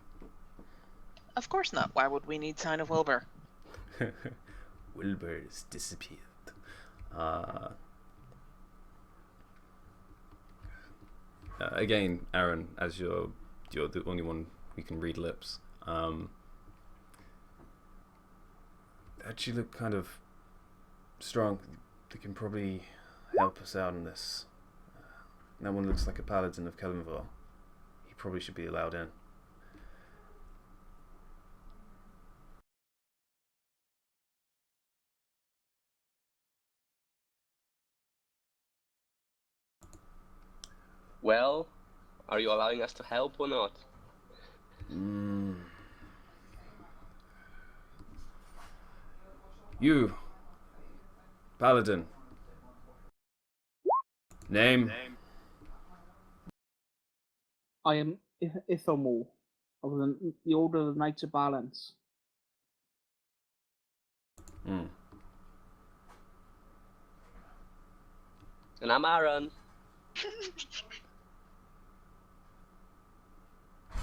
Of course not. Why would we need sign of Wilbur? Wilbur's disappeared. Again, Aaron, as you're the only one who can read lips. Actually, look kind of strong. They can probably help us out in this. That one looks like a paladin of Kellenville. He probably should be allowed in. Well, are you allowing us to help or not? You, paladin. Name? I am Ithamor of the Order of the Knights of Balance. And I'm Aaron.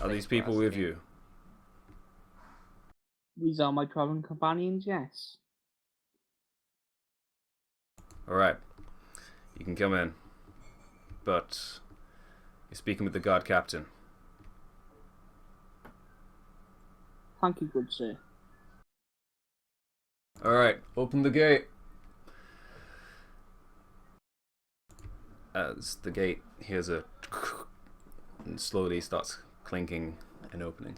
Are these people with you? These are my traveling companions, yes. Alright. You can come in. But you're speaking with the guard captain. Thank you, good sir. Alright, open the gate. As the gate hears a and slowly starts clinking and opening.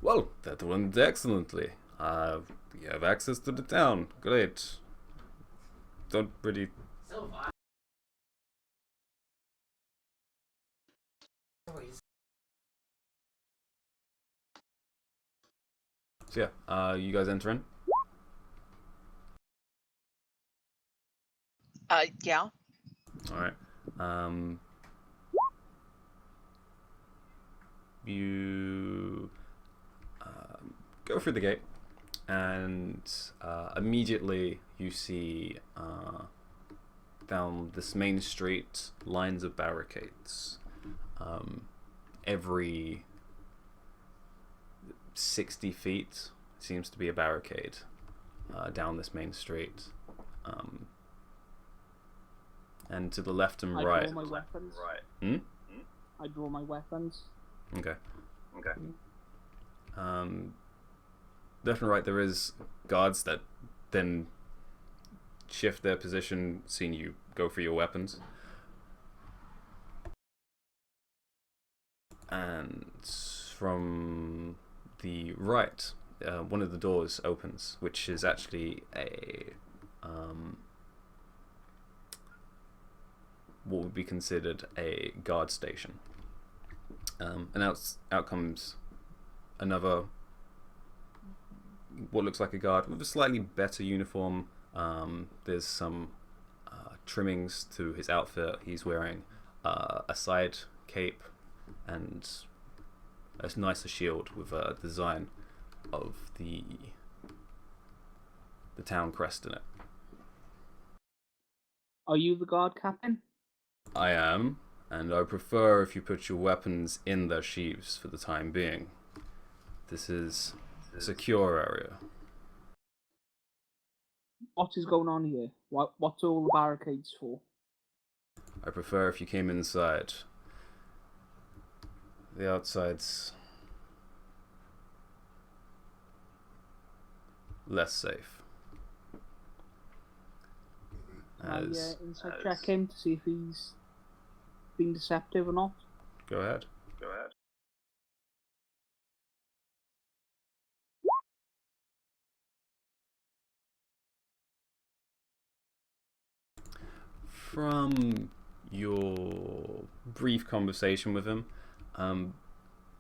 Well, that went excellently. We have access to the town. Great. Don't really... So yeah, you guys enter in? Yeah. Alright. You go through the gate, and immediately you see down this main street lines of barricades. Every 60 feet seems to be a barricade down this main street. And to the left and right. I draw my weapons. I draw my weapons. Okay. Left and right, there is guards that then shift their position, seeing you go for your weapons. And from the right, one of the doors opens, which is actually a what would be considered a guard station. And out comes another, what looks like a guard with a slightly better uniform. There's some trimmings to his outfit. He's wearing a side cape and a nicer shield with a design of the town crest in it. Are you the guard captain? I am, and I prefer if you put your weapons in their sheaths for the time being. This is a secure area. What is going on here? What's all the barricades for? I prefer if you came inside. The outside's less safe. As Inside check him to see if he's being deceptive or not. Go ahead. From your brief conversation with him,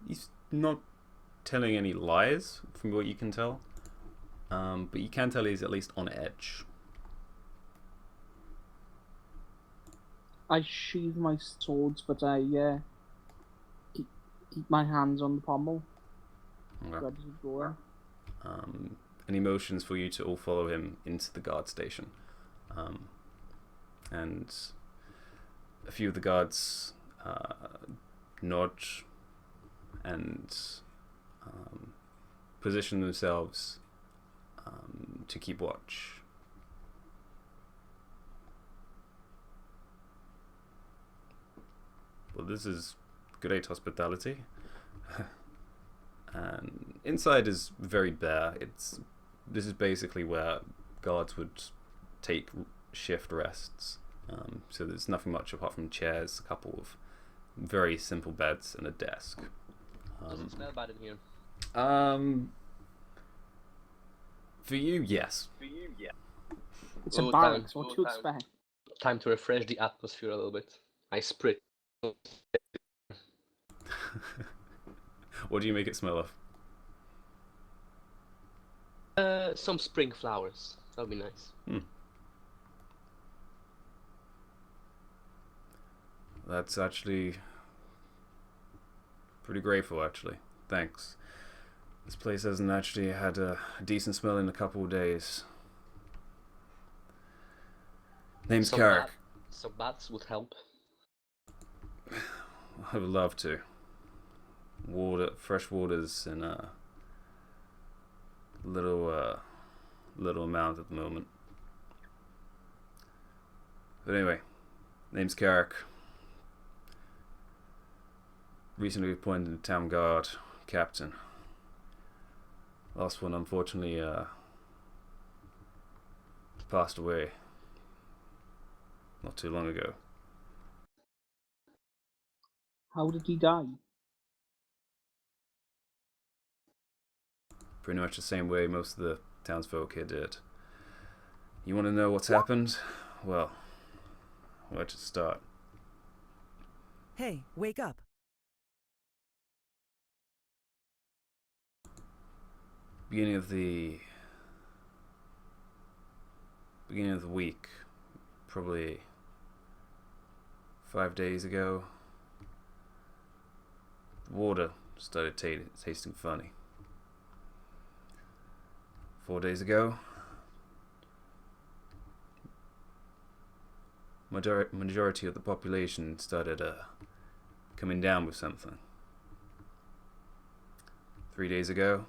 he's not telling any lies from what you can tell, but you can tell he's at least on edge. I sheathe my swords, but I keep my hands on the pommel. Okay. Ready to draw. Any motions for you to all follow him into the guard station. And a few of the guards nod and position themselves to keep watch. Well, this is great hospitality. And inside is very bare. This is basically where guards would take shift rests. So there's nothing much apart from chairs, a couple of very simple beds, and a desk. Doesn't smell bad in here. For you, yes. It's a barracks. What do you expect? Time to refresh the atmosphere a little bit. I spray. What do you make it smell of? Some spring flowers. That'd be nice. That's actually pretty grateful, actually. Thanks. This place hasn't actually had a decent smell in a couple of days. Name's Carrick. Some bats would help. I would love to. Fresh water's in a little amount at the moment. But anyway, name's Carrick. Recently appointed town guard. captain. Last one, unfortunately, passed away not too long ago. How did he die? Pretty much the same way most of the townsfolk here did. You want to know what's happened? Well, where to start? Hey, wake up. Beginning of the week, probably 5 days ago, the water started tasting funny. 4 days ago, majority of the population started coming down with something. 3 days ago,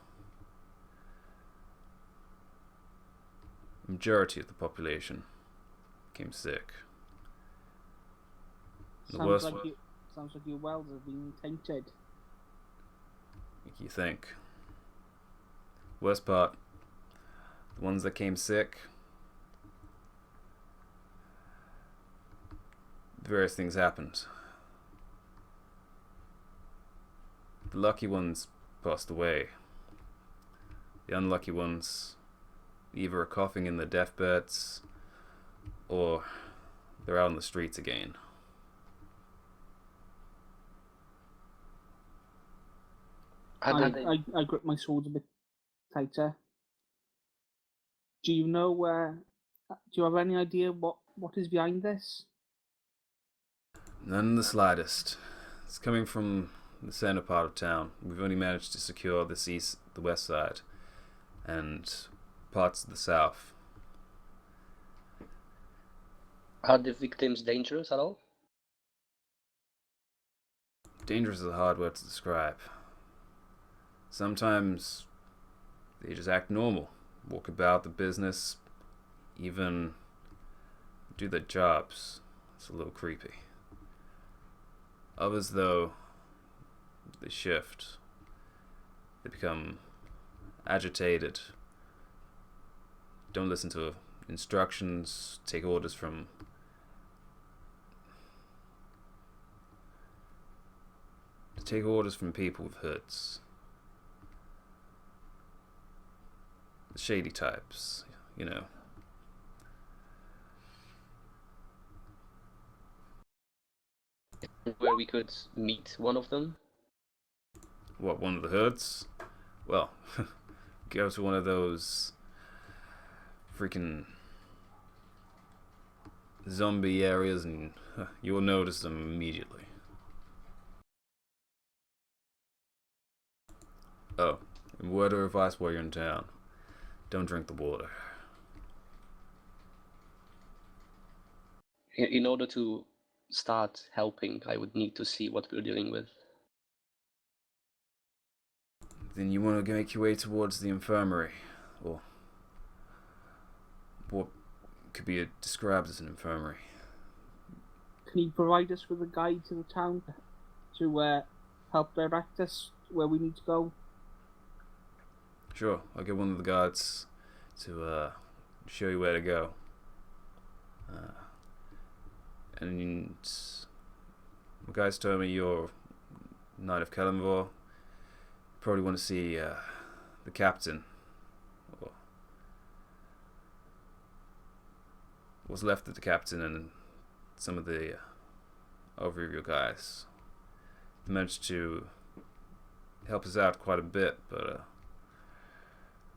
majority of the population became sick. The Sounds worst, like your wells have been tainted. you think. Worst part, the ones that came sick, various things happened. The lucky ones passed away. The unlucky ones either are coughing in their deathbeds or they're out on the streets again. I grip my sword a bit tighter. Do you know do you have any idea what is behind this? None in the slightest. It's coming from the center part of town. We've only managed to secure the west side, and parts of the south. Are the victims dangerous at all? Dangerous is a hard word to describe. Sometimes they just act normal, walk about the business, even do their jobs. It's a little creepy. Others, though, they shift. They become agitated, don't listen to instructions, take orders from people with hoods. The shady types, you know. Where we could meet one of them? What, one of the hoods? Well, go to one of those freaking zombie areas and you'll notice them immediately. Oh, and word of advice while you're in town. Don't drink the water. In order to start helping, I would need to see what we're dealing with. Then you want to make your way towards the infirmary, or what could be described as an infirmary. Can you provide us with a guide to the town to help direct us where we need to go? Sure, I'll get one of the guards to show you where to go. And the guys told me you're Knight of Kellenvor. Probably want to see the captain, or what's left of the captain, and some of the other of your guys. They managed to help us out quite a bit, but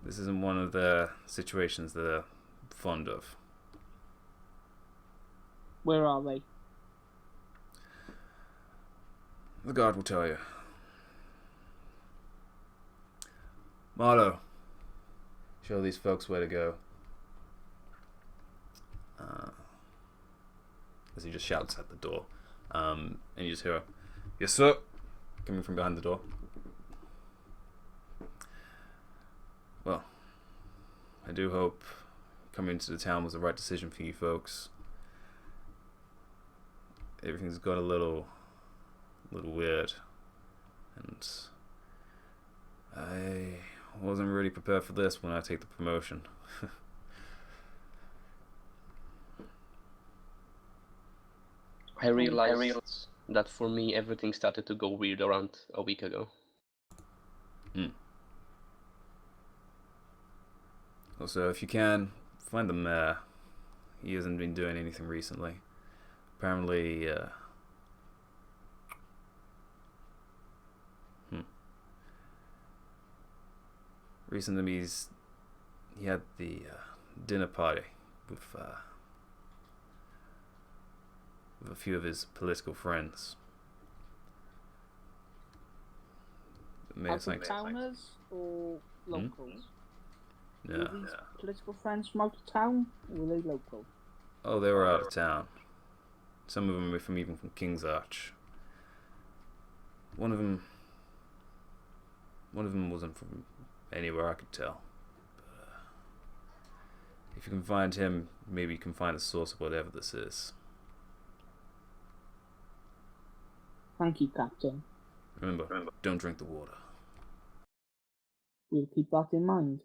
this isn't one of the situations that they're fond of. Where are they? The guard will tell you. Marlo, show these folks where to go. As he just shouts at the door. And you just hear, "Yes, sir," coming from behind the door. Well, I do hope coming into the town was the right decision for you folks. Everything's got a little weird, and I wasn't really prepared for this when I take the promotion. I realized that for me everything started to go weird around a week ago. Also, if you can, find the mayor. He hasn't been doing anything recently. Apparently, recently he had the dinner party with a few of his political friends. Out of towners or locals? Yeah. Were these political friends from out of town, or were they local? Oh, they were out of town. Some of them were even from King's Arch. One of them wasn't from anywhere I could tell. But, if you can find him, maybe you can find the source of whatever this is. Thank you, Captain. Remember, don't drink the water. We'll keep that in mind.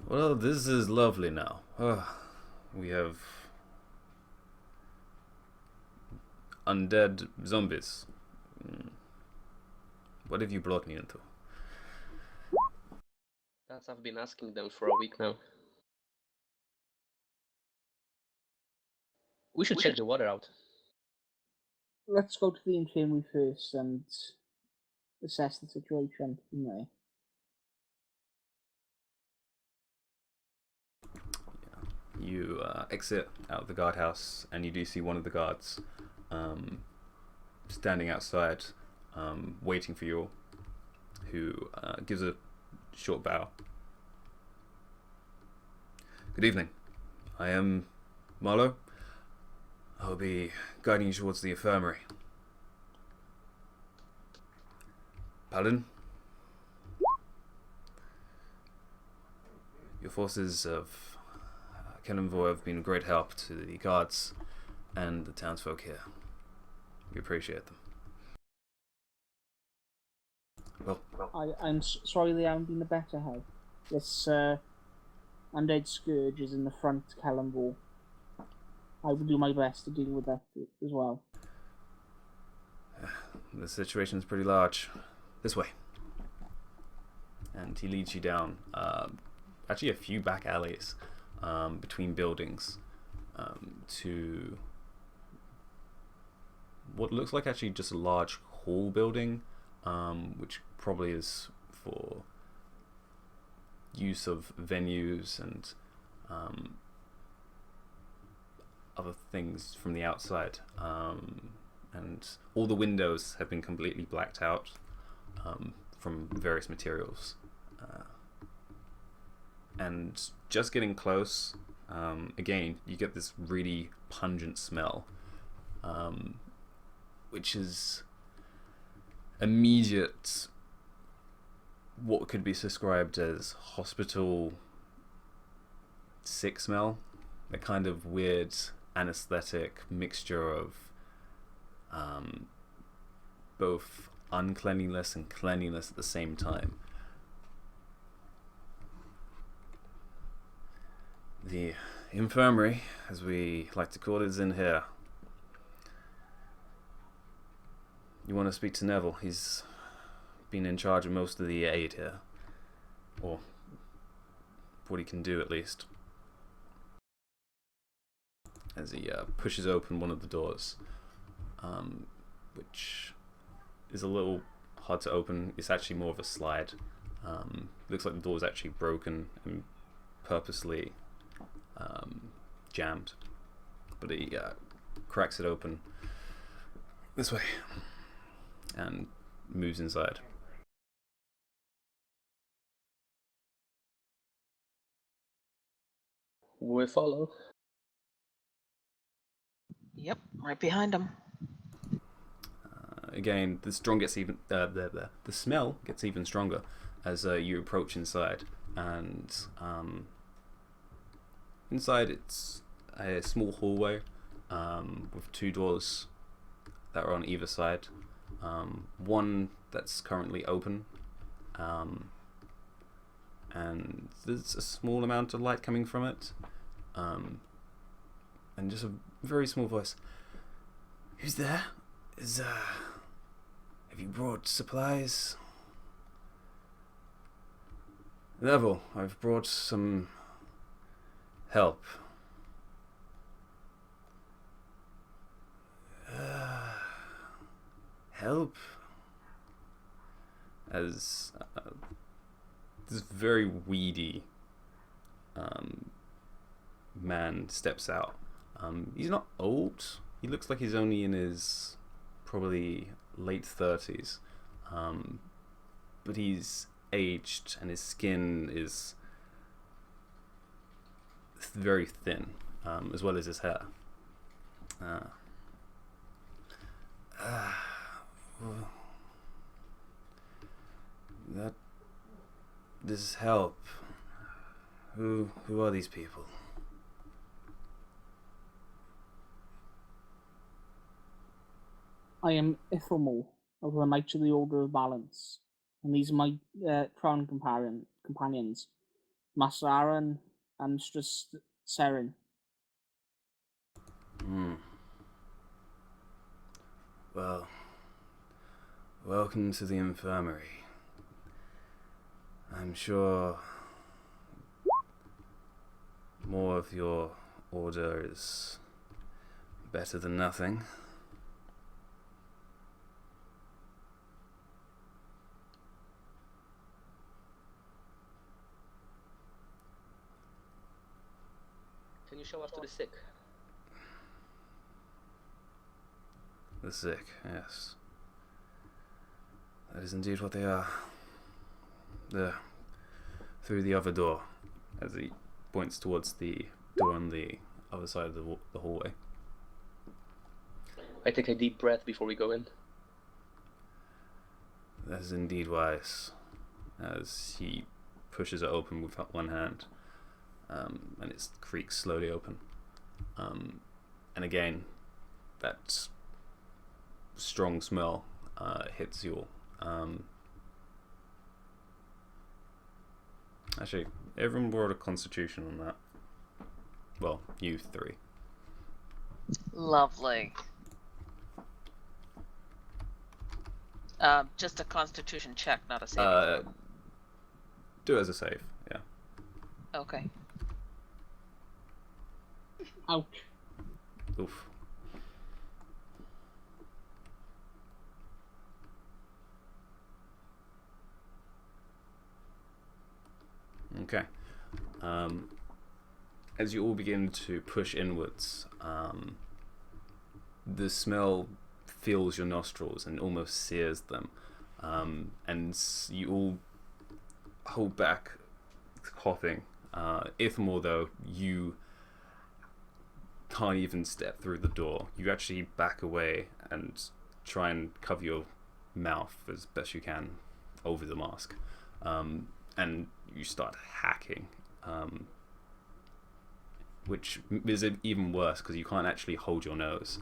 Well, this is lovely now. We have undead zombies. What have you brought me into? That's I've been asking them for a week now. We should check the water out. Let's go to the infirmary first and assess the situation from there. You exit out of the guardhouse, and you do see one of the guards standing outside, waiting for you all, who gives a short bow. Good evening. I am Marlowe. I'll be guiding you towards the infirmary. Paladin? Your forces of Kenenvoy have been a great help to the guards and the townsfolk here. We appreciate them. Well, I'm sorry they haven't been the better help. This undead scourge is in the front Kenenvoy. I will do my best to deal with that as well. the situation is pretty large. This way. And he leads you down actually a few back alleys between buildings to what looks like actually just a large hall building, which probably is for use of venues and other things from the outside. And all the windows have been completely blacked out from various materials. And just getting close, again, you get this really pungent smell, which is immediate, what could be described as hospital sick smell. A kind of weird anesthetic mixture of both uncleanliness and cleanliness at the same time. The infirmary, as we like to call it, is in here. You want to speak to Neville? He's been in charge of most of the aid here, or what he can do at least. As he pushes open one of the doors, which is a little hard to open. It's actually more of a slide. Looks like the door is actually broken and purposely jammed, but he cracks it open this way and moves inside. We follow. Yep, right behind him. Again, the strong gets even. The smell gets even stronger as you approach inside, and inside it's a small hallway with two doors that are on either side. One that's currently open, and there's a small amount of light coming from it, and just a very small voice. Who's there? Have you brought supplies? Neville, I've brought some help. Help? As this very weedy man steps out. He's not old. He looks like he's only in his probably late 30s. But he's aged and his skin is very thin, as well as his hair. This help. Who are these people? I am Ithelmore of the Knights of the Order of Balance, and these are my crown companions, Master Aaron and Mistress Seren. Well, welcome to the infirmary. I'm sure more of your order is better than nothing. Can you show us to the sick? The sick, yes. That is indeed what they are. There, through the other door, as he points towards the door on the other side of the hallway. I take a deep breath before we go in. That is indeed wise, as he pushes it open with one hand, and it creaks slowly open. And again, that strong smell hits you all. Actually, everyone rolled a constitution on that. Well, you three. Lovely. Just a constitution check, not a saving throw. Do it as a save, yeah. Okay. Ouch. Oof. Okay. As you all begin to push inwards, the smell fills your nostrils and almost sears them, and you all hold back coughing. Ithamore, though, you can't even step through the door. You actually back away and try and cover your mouth as best you can over the mask, and you start hacking, which is even worse because you can't actually hold your nose.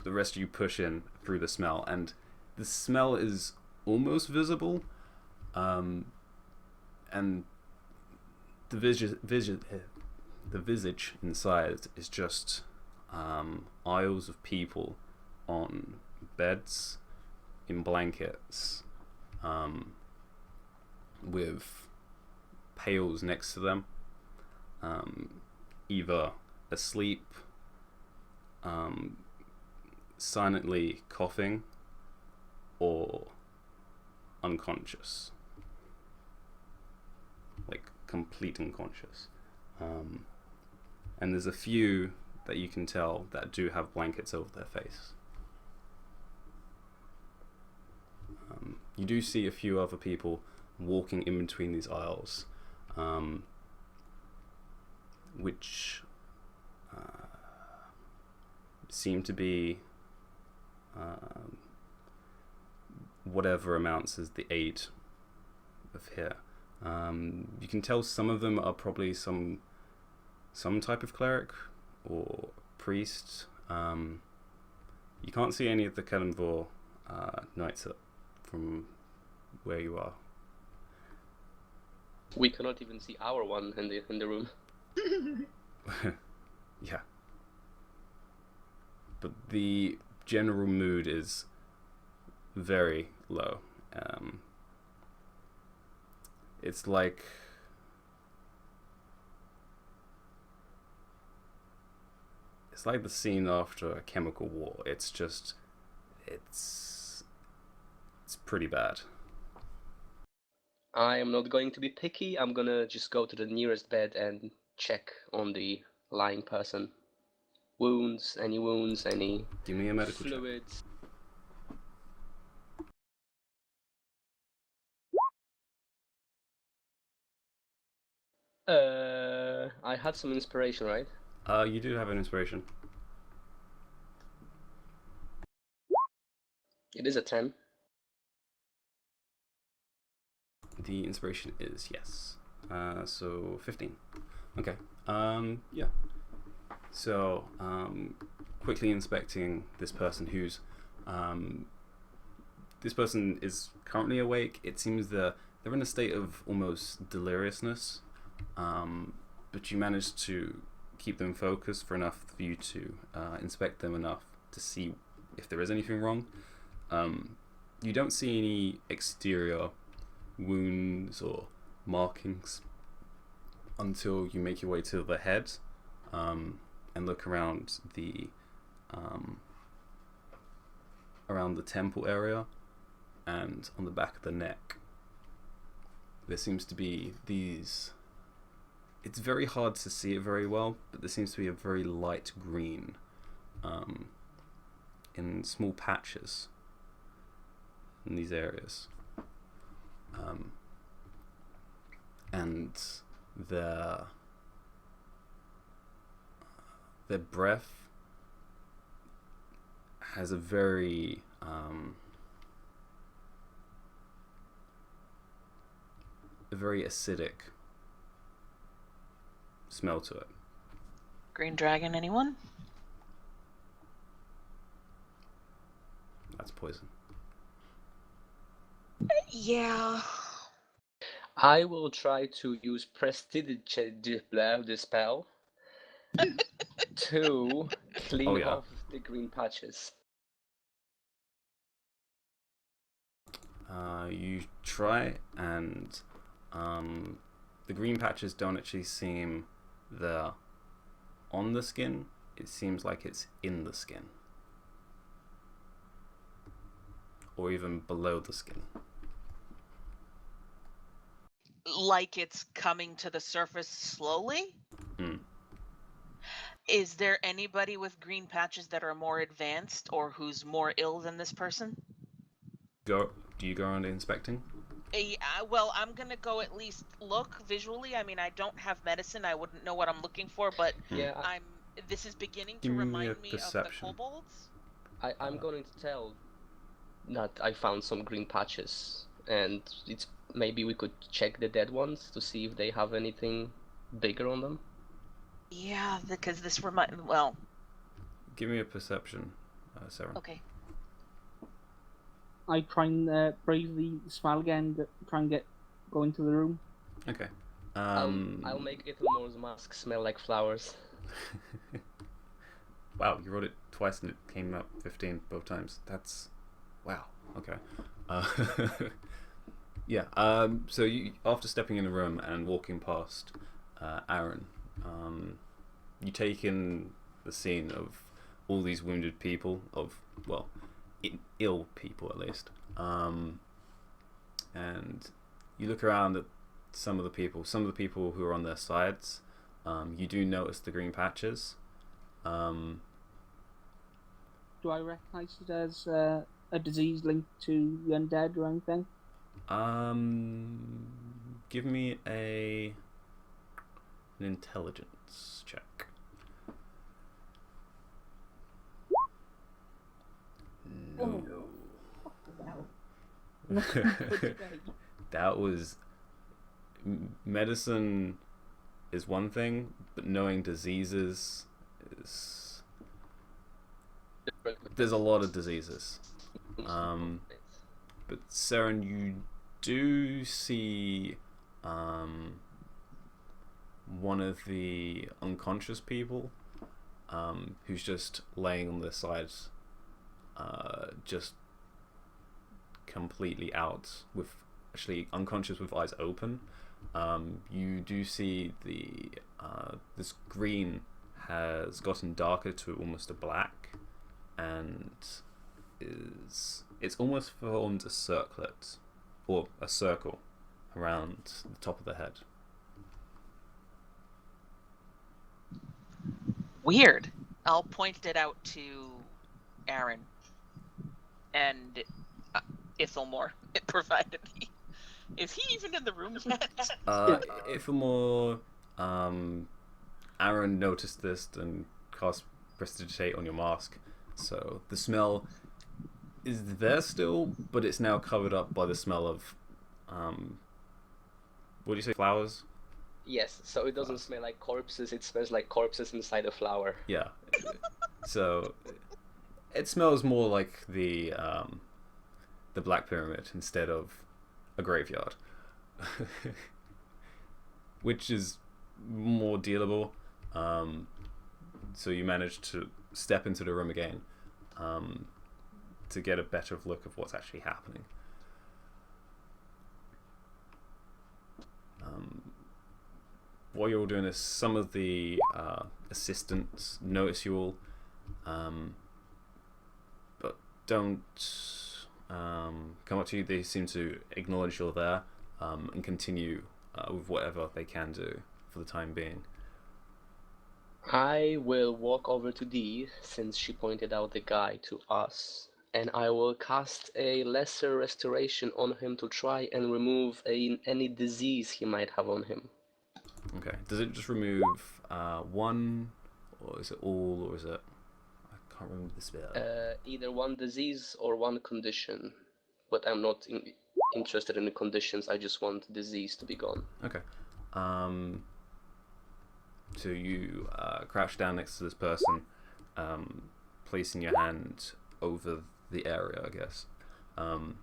The rest of you push in through the smell, and the smell is almost visible, and the visage inside is just aisles of people on beds in blankets, with pails next to them, either asleep, silently coughing, or unconscious, like complete unconscious. And there's a few that you can tell that do have blankets over their face. You do see a few other people walking in between these aisles, which seem to be whatever amounts as the aid of here. You can tell some of them are probably some type of cleric or priest, You can't see any of the Kellenvor knights from where you are. We cannot even see our one in the room. Yeah. But the general mood is very low. It's like the scene after a chemical war. It's pretty bad. I am not going to be picky. I'm gonna just go to the nearest bed and check on the lying person. Wounds, any Give me a medical check. fluids. I had some inspiration, right? You do have an inspiration. It is a 10. The inspiration is yes. So 15. Okay. Yeah. So, quickly inspecting this person this person is currently awake. It seems they're in a state of almost deliriousness. But you managed to keep them focused for enough for you to inspect them enough to see if there is anything wrong. You don't see any exterior wounds or markings until you make your way to the head and look around the temple area and on the back of the neck. There seems to be these. It's very hard to see it very well, but there seems to be a very light green in small patches in these areas. And their breath has a very acidic smell to it. Green dragon, anyone? That's poison. Yeah. I will try to use Prestidispel to clean off the green patches. You try, and the green patches don't actually seem there on the skin. It seems like it's in the skin, or even below the skin. Like it's coming to the surface slowly? Is there anybody with green patches that are more advanced or who's more ill than this person? Do you go around inspecting? Well, I'm gonna go at least look visually. I mean, I don't have medicine. I wouldn't know what I'm looking for, but Yeah, this is beginning to Give me remind a me of the perception. kobolds. I'm going to tell that I found some green patches, and maybe we could check the dead ones to see if they have anything bigger on them. Yeah, because this Give me a perception, Sarah. Okay. I try and bravely smile again, try and go into the room. Okay. I'll make Ithelmore's mask smell like flowers. Wow, you rolled it twice and it came up 15 both times. That's wow. Okay. Yeah. So you, after stepping in the room and walking past Aaron, you take in the scene of all these wounded people, ill people at least, and you look around at some of the people who are on their sides. You do notice the green patches. Do I recognize it as a disease linked to the undead or anything? Give me an intelligence check. No. That was medicine is one thing, but knowing diseases is there's a lot of diseases. But Saren, you do see one of the unconscious people who's just laying on their side, just completely out, with actually unconscious with eyes open. You do see the this green has gotten darker to almost a black, and it's almost formed a circlet or a circle around the top of the head. Weird. I'll point it out to Aaron and Ithelmore, provided he... Is he even in the room yet? Ithelmore, Aaron noticed this and cast Prestidigitate on your mask. So the smell is there still, but it's now covered up by the smell of, what do you say, flowers? Yes, so it doesn't smell like corpses, it smells like corpses inside a flower. Yeah. So it smells more like the Black Pyramid instead of a graveyard. Which is more dealable. So you manage to step into the room again to get a better look of what's actually happening. While you're all doing this, some of the assistants notice you all, but don't come up to you. They seem to acknowledge you're there and continue with whatever they can do for the time being. I will walk over to Dee, since she pointed out the guy to us, and I will cast a lesser restoration on him to try and remove any disease he might have on him. Okay. Does it just remove one, or is it all, or is it... I can't remember the spell. Either one disease or one condition, but I'm not interested in the conditions, I just want disease to be gone. Okay. So you crouch down next to this person, placing your hand over the area, I guess. And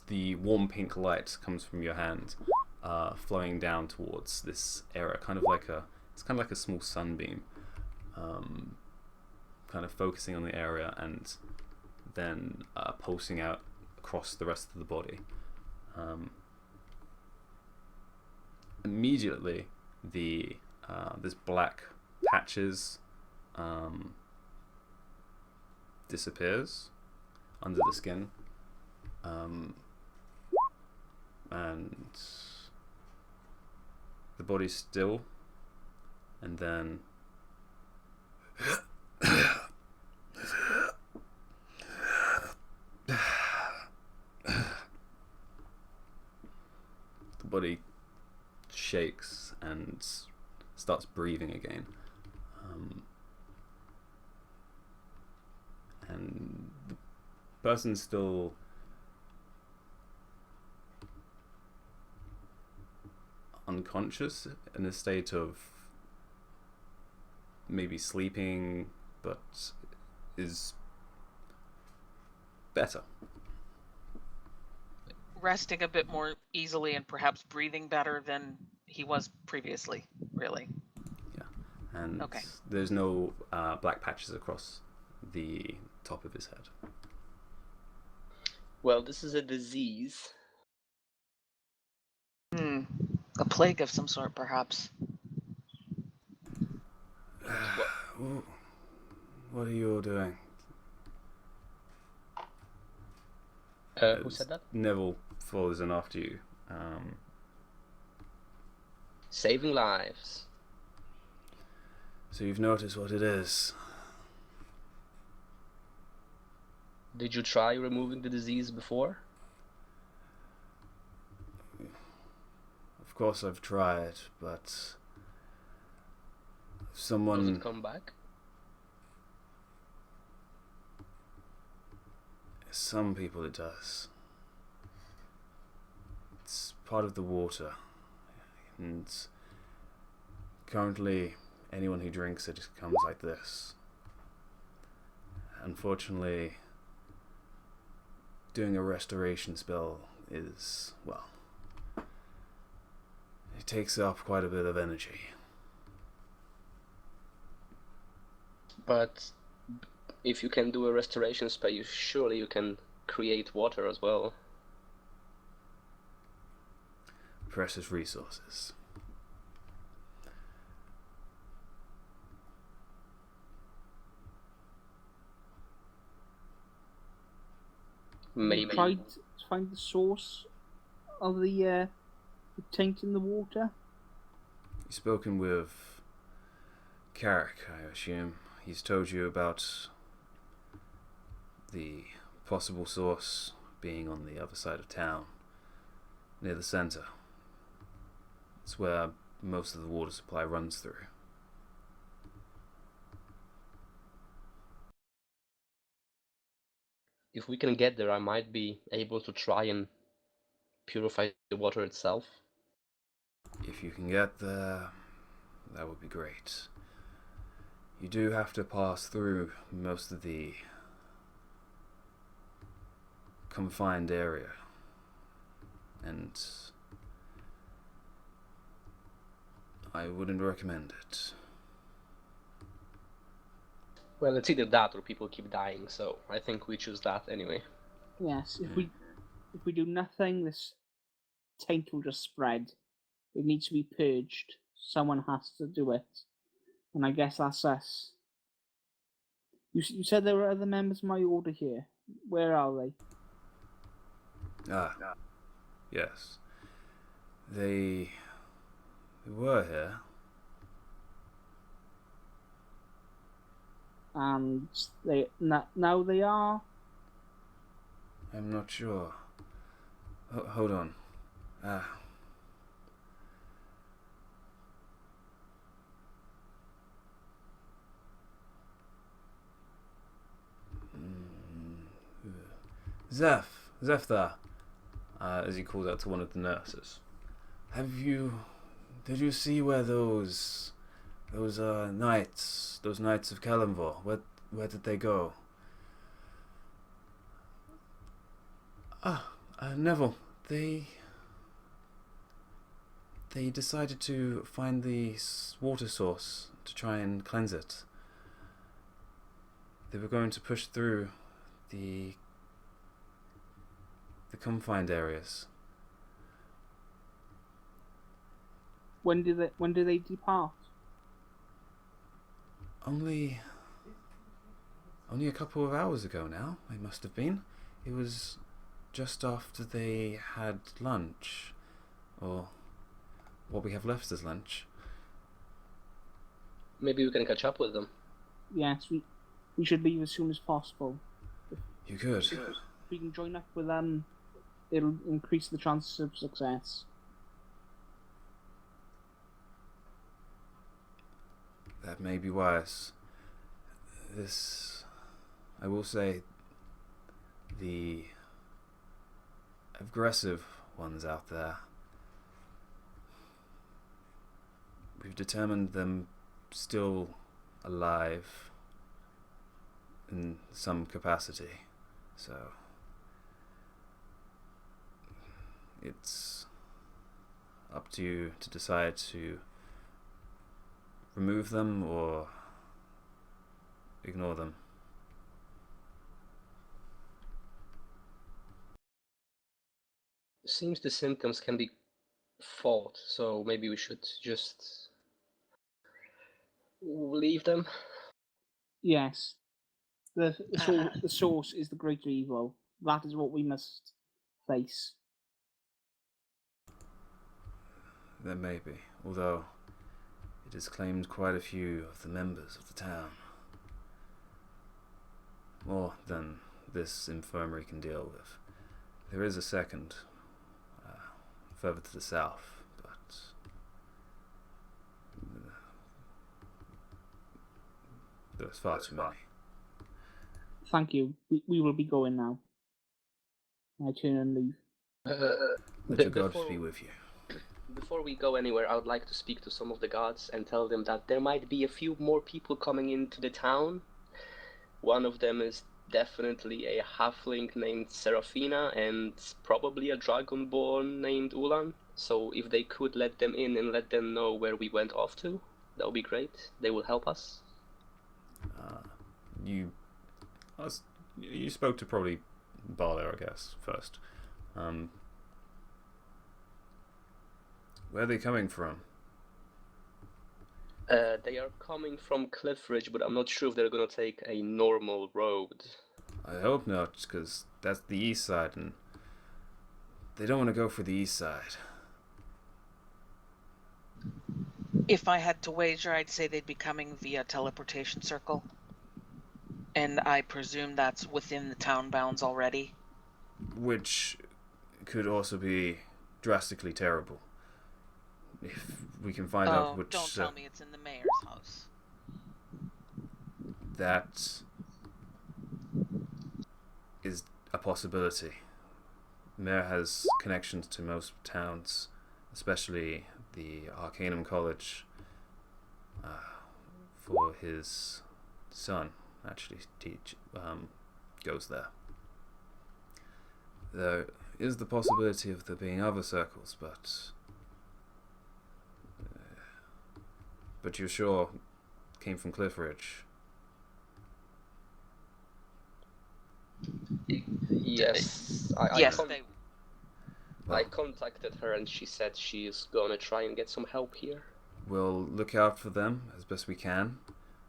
the warm pink light comes from your hand, flowing down towards this area, it's kind of like a small sunbeam, kind of focusing on the area and then pulsing out across the rest of the body. Immediately, this black patches disappears under the skin, and the body's still, and then the body shakes and starts breathing again, and the person's still unconscious, in a state of maybe sleeping, but is better. Resting a bit more easily and perhaps breathing better than he was previously, really. Yeah, and Okay. There's no black patches across the top of his head. Well, this is a disease. A plague of some sort, perhaps. What are you all doing? Who said that? Neville follows in after you. Saving lives. So you've noticed what it is. Did you try removing the disease before? Of course I've tried, but Does someone... it come back? Some people it does. It's part of the water, and currently anyone who drinks it comes like this. unfortunately, doing a restoration spell is, well, it takes up quite a bit of energy. But if you can do a restoration spell, surely you can create water as well. Precious resources. Maybe. You tried to find the source of the taint in the water? You've spoken with Carrick, I assume. He's told you about the possible source being on the other side of town, near the center. It's where most of the water supply runs through. If we can get there, I might be able to try and purify the water itself. If you can get there, that would be great. You do have to pass through most of the confined area, and I wouldn't recommend it. Well, it's either that or people keep dying, so I think we choose that anyway. Yes. If we do nothing, this taint will just spread. It needs to be purged. Someone has to do it, and I guess that's us. You said there were other members of my order here. Where are they? Yes. They were here. And now they are. I'm not sure. Hold on. Zeph, as he called out to one of the nurses. Did you see where those knights of Kalimvor, where did they go? Neville, they decided to find the water source to try and cleanse it. They were going to push through the confined areas. When do they depart? Only a couple of hours ago now, it must have been. It was just after they had lunch, or what we have left as lunch. Maybe we can catch up with them. Yes, we should leave as soon as possible. You could. If we can join up with them, it'll increase the chances of success. That may be wise. I will say, the aggressive ones out there, we've determined them still alive in some capacity, so it's up to you to decide to remove them or ignore them. Seems the symptoms can be fought, so maybe we should just leave them. Yes, the source is the greater evil. That is what we must face. There may be, although it has claimed quite a few of the members of the town. More than this infirmary can deal with. There is a second, further to the south, but there's far too many. Thank you. We will be going now. I turn and leave. Let your gods be with you. Before we go anywhere, I would like to speak to some of the gods and tell them that there might be a few more people coming into the town. One of them is definitely a halfling named Serafina and probably a dragonborn named Ulan. So if they could let them in and let them know where we went off to, that would be great. They will help us. You spoke to probably Barlow, I guess, first. Where are they coming from? They are coming from Cliffridge, but I'm not sure if they're gonna take a normal road. I hope not, because that's the east side, and they don't want to go for the east side. If I had to wager, I'd say they'd be coming via teleportation circle. And I presume that's within the town bounds already. Which could also be drastically terrible. If we can find out which... don't tell me it's in the mayor's house. That is a possibility. Mayor has connections to most towns, especially the Arcanum College, for his son actually goes there. There is the possibility of there being other circles, but you're sure came from Cliffridge? Yes, I contacted her and she said she's gonna try and get some help here. We'll look out for them as best we can,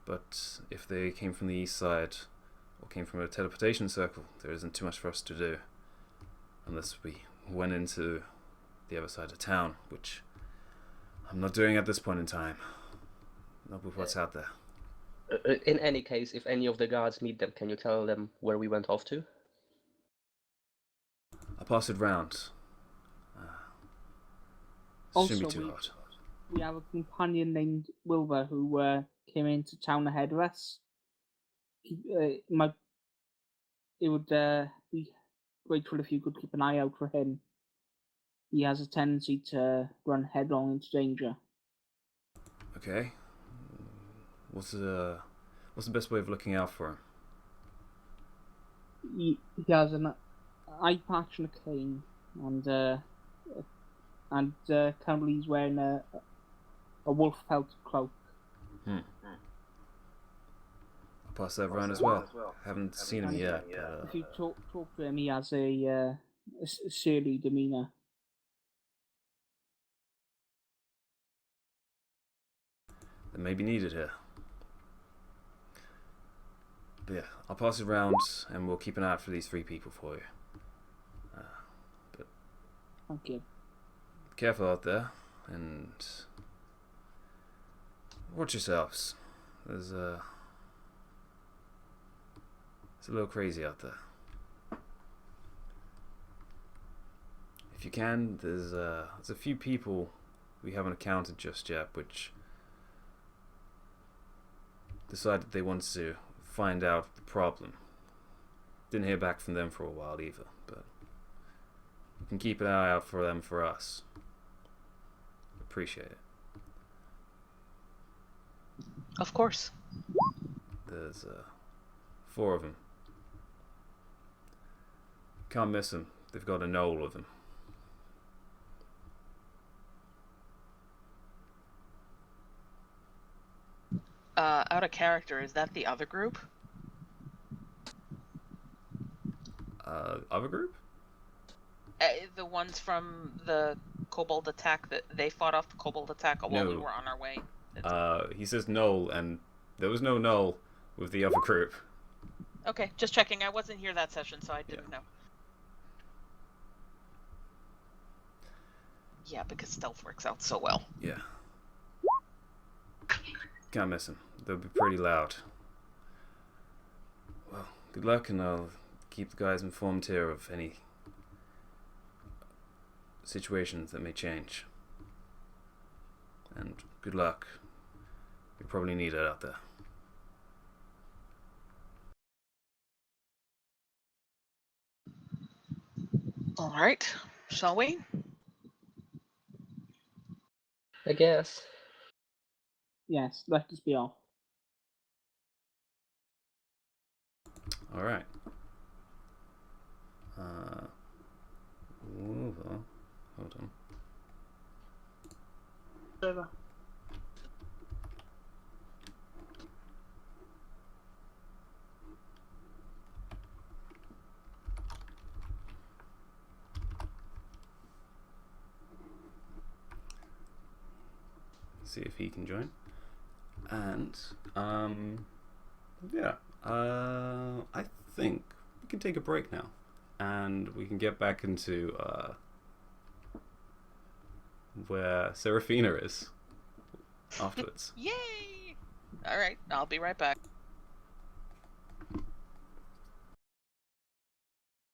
but if they came from the east side or came from a teleportation circle, there isn't too much for us to do unless we went into the other side of town, which I'm not doing at this point in time. Not with what's out there. In any case, if any of the guards meet them, can you tell them where we went off to? I'll pass it round. Shouldn't be too hard. We have a companion named Wilbur who came into town ahead of us. It would be grateful if you could keep an eye out for him. He has a tendency to run headlong into danger. Okay. What's the best way of looking out for him? He has an eye patch and a cane, and currently he's wearing a wolf felt cloak. I'll pass that around as well. Haven't seen him yet. If you talk to him, he has a surly demeanor. That may be needed here. But yeah, I'll pass it around and we'll keep an eye out for these 3 people for you. But Thank you. careful out there and watch yourselves. It's a little crazy out there. If you can, there's a few people we haven't encountered just yet which decided they wanted to find out the problem. Didn't hear back from them for a while either, but we can keep an eye out for them for us. Appreciate it. Of course. There's 4 of them. Can't miss them. They've got a knoll of them. Out of character, is that the other group? Other group? The ones from the kobold attack that they fought off the kobold attack while we No. were on our way. He says knoll, and there was no knoll with the other group. Okay, just checking. I wasn't here that session, so I didn't know. Yeah, because stealth works out so well. Yeah. Can't miss them. They'll be pretty loud. Well, good luck, and I'll keep the guys informed here of any situations that may change. And good luck. You probably need it out there. All right, shall we? I guess. Yes, let us be off. All right. Over. Hold on. Server. See if he can join. And yeah, I think we can take a break now, and we can get back into where Seraphina is afterwards. Yay! All right, I'll be right back.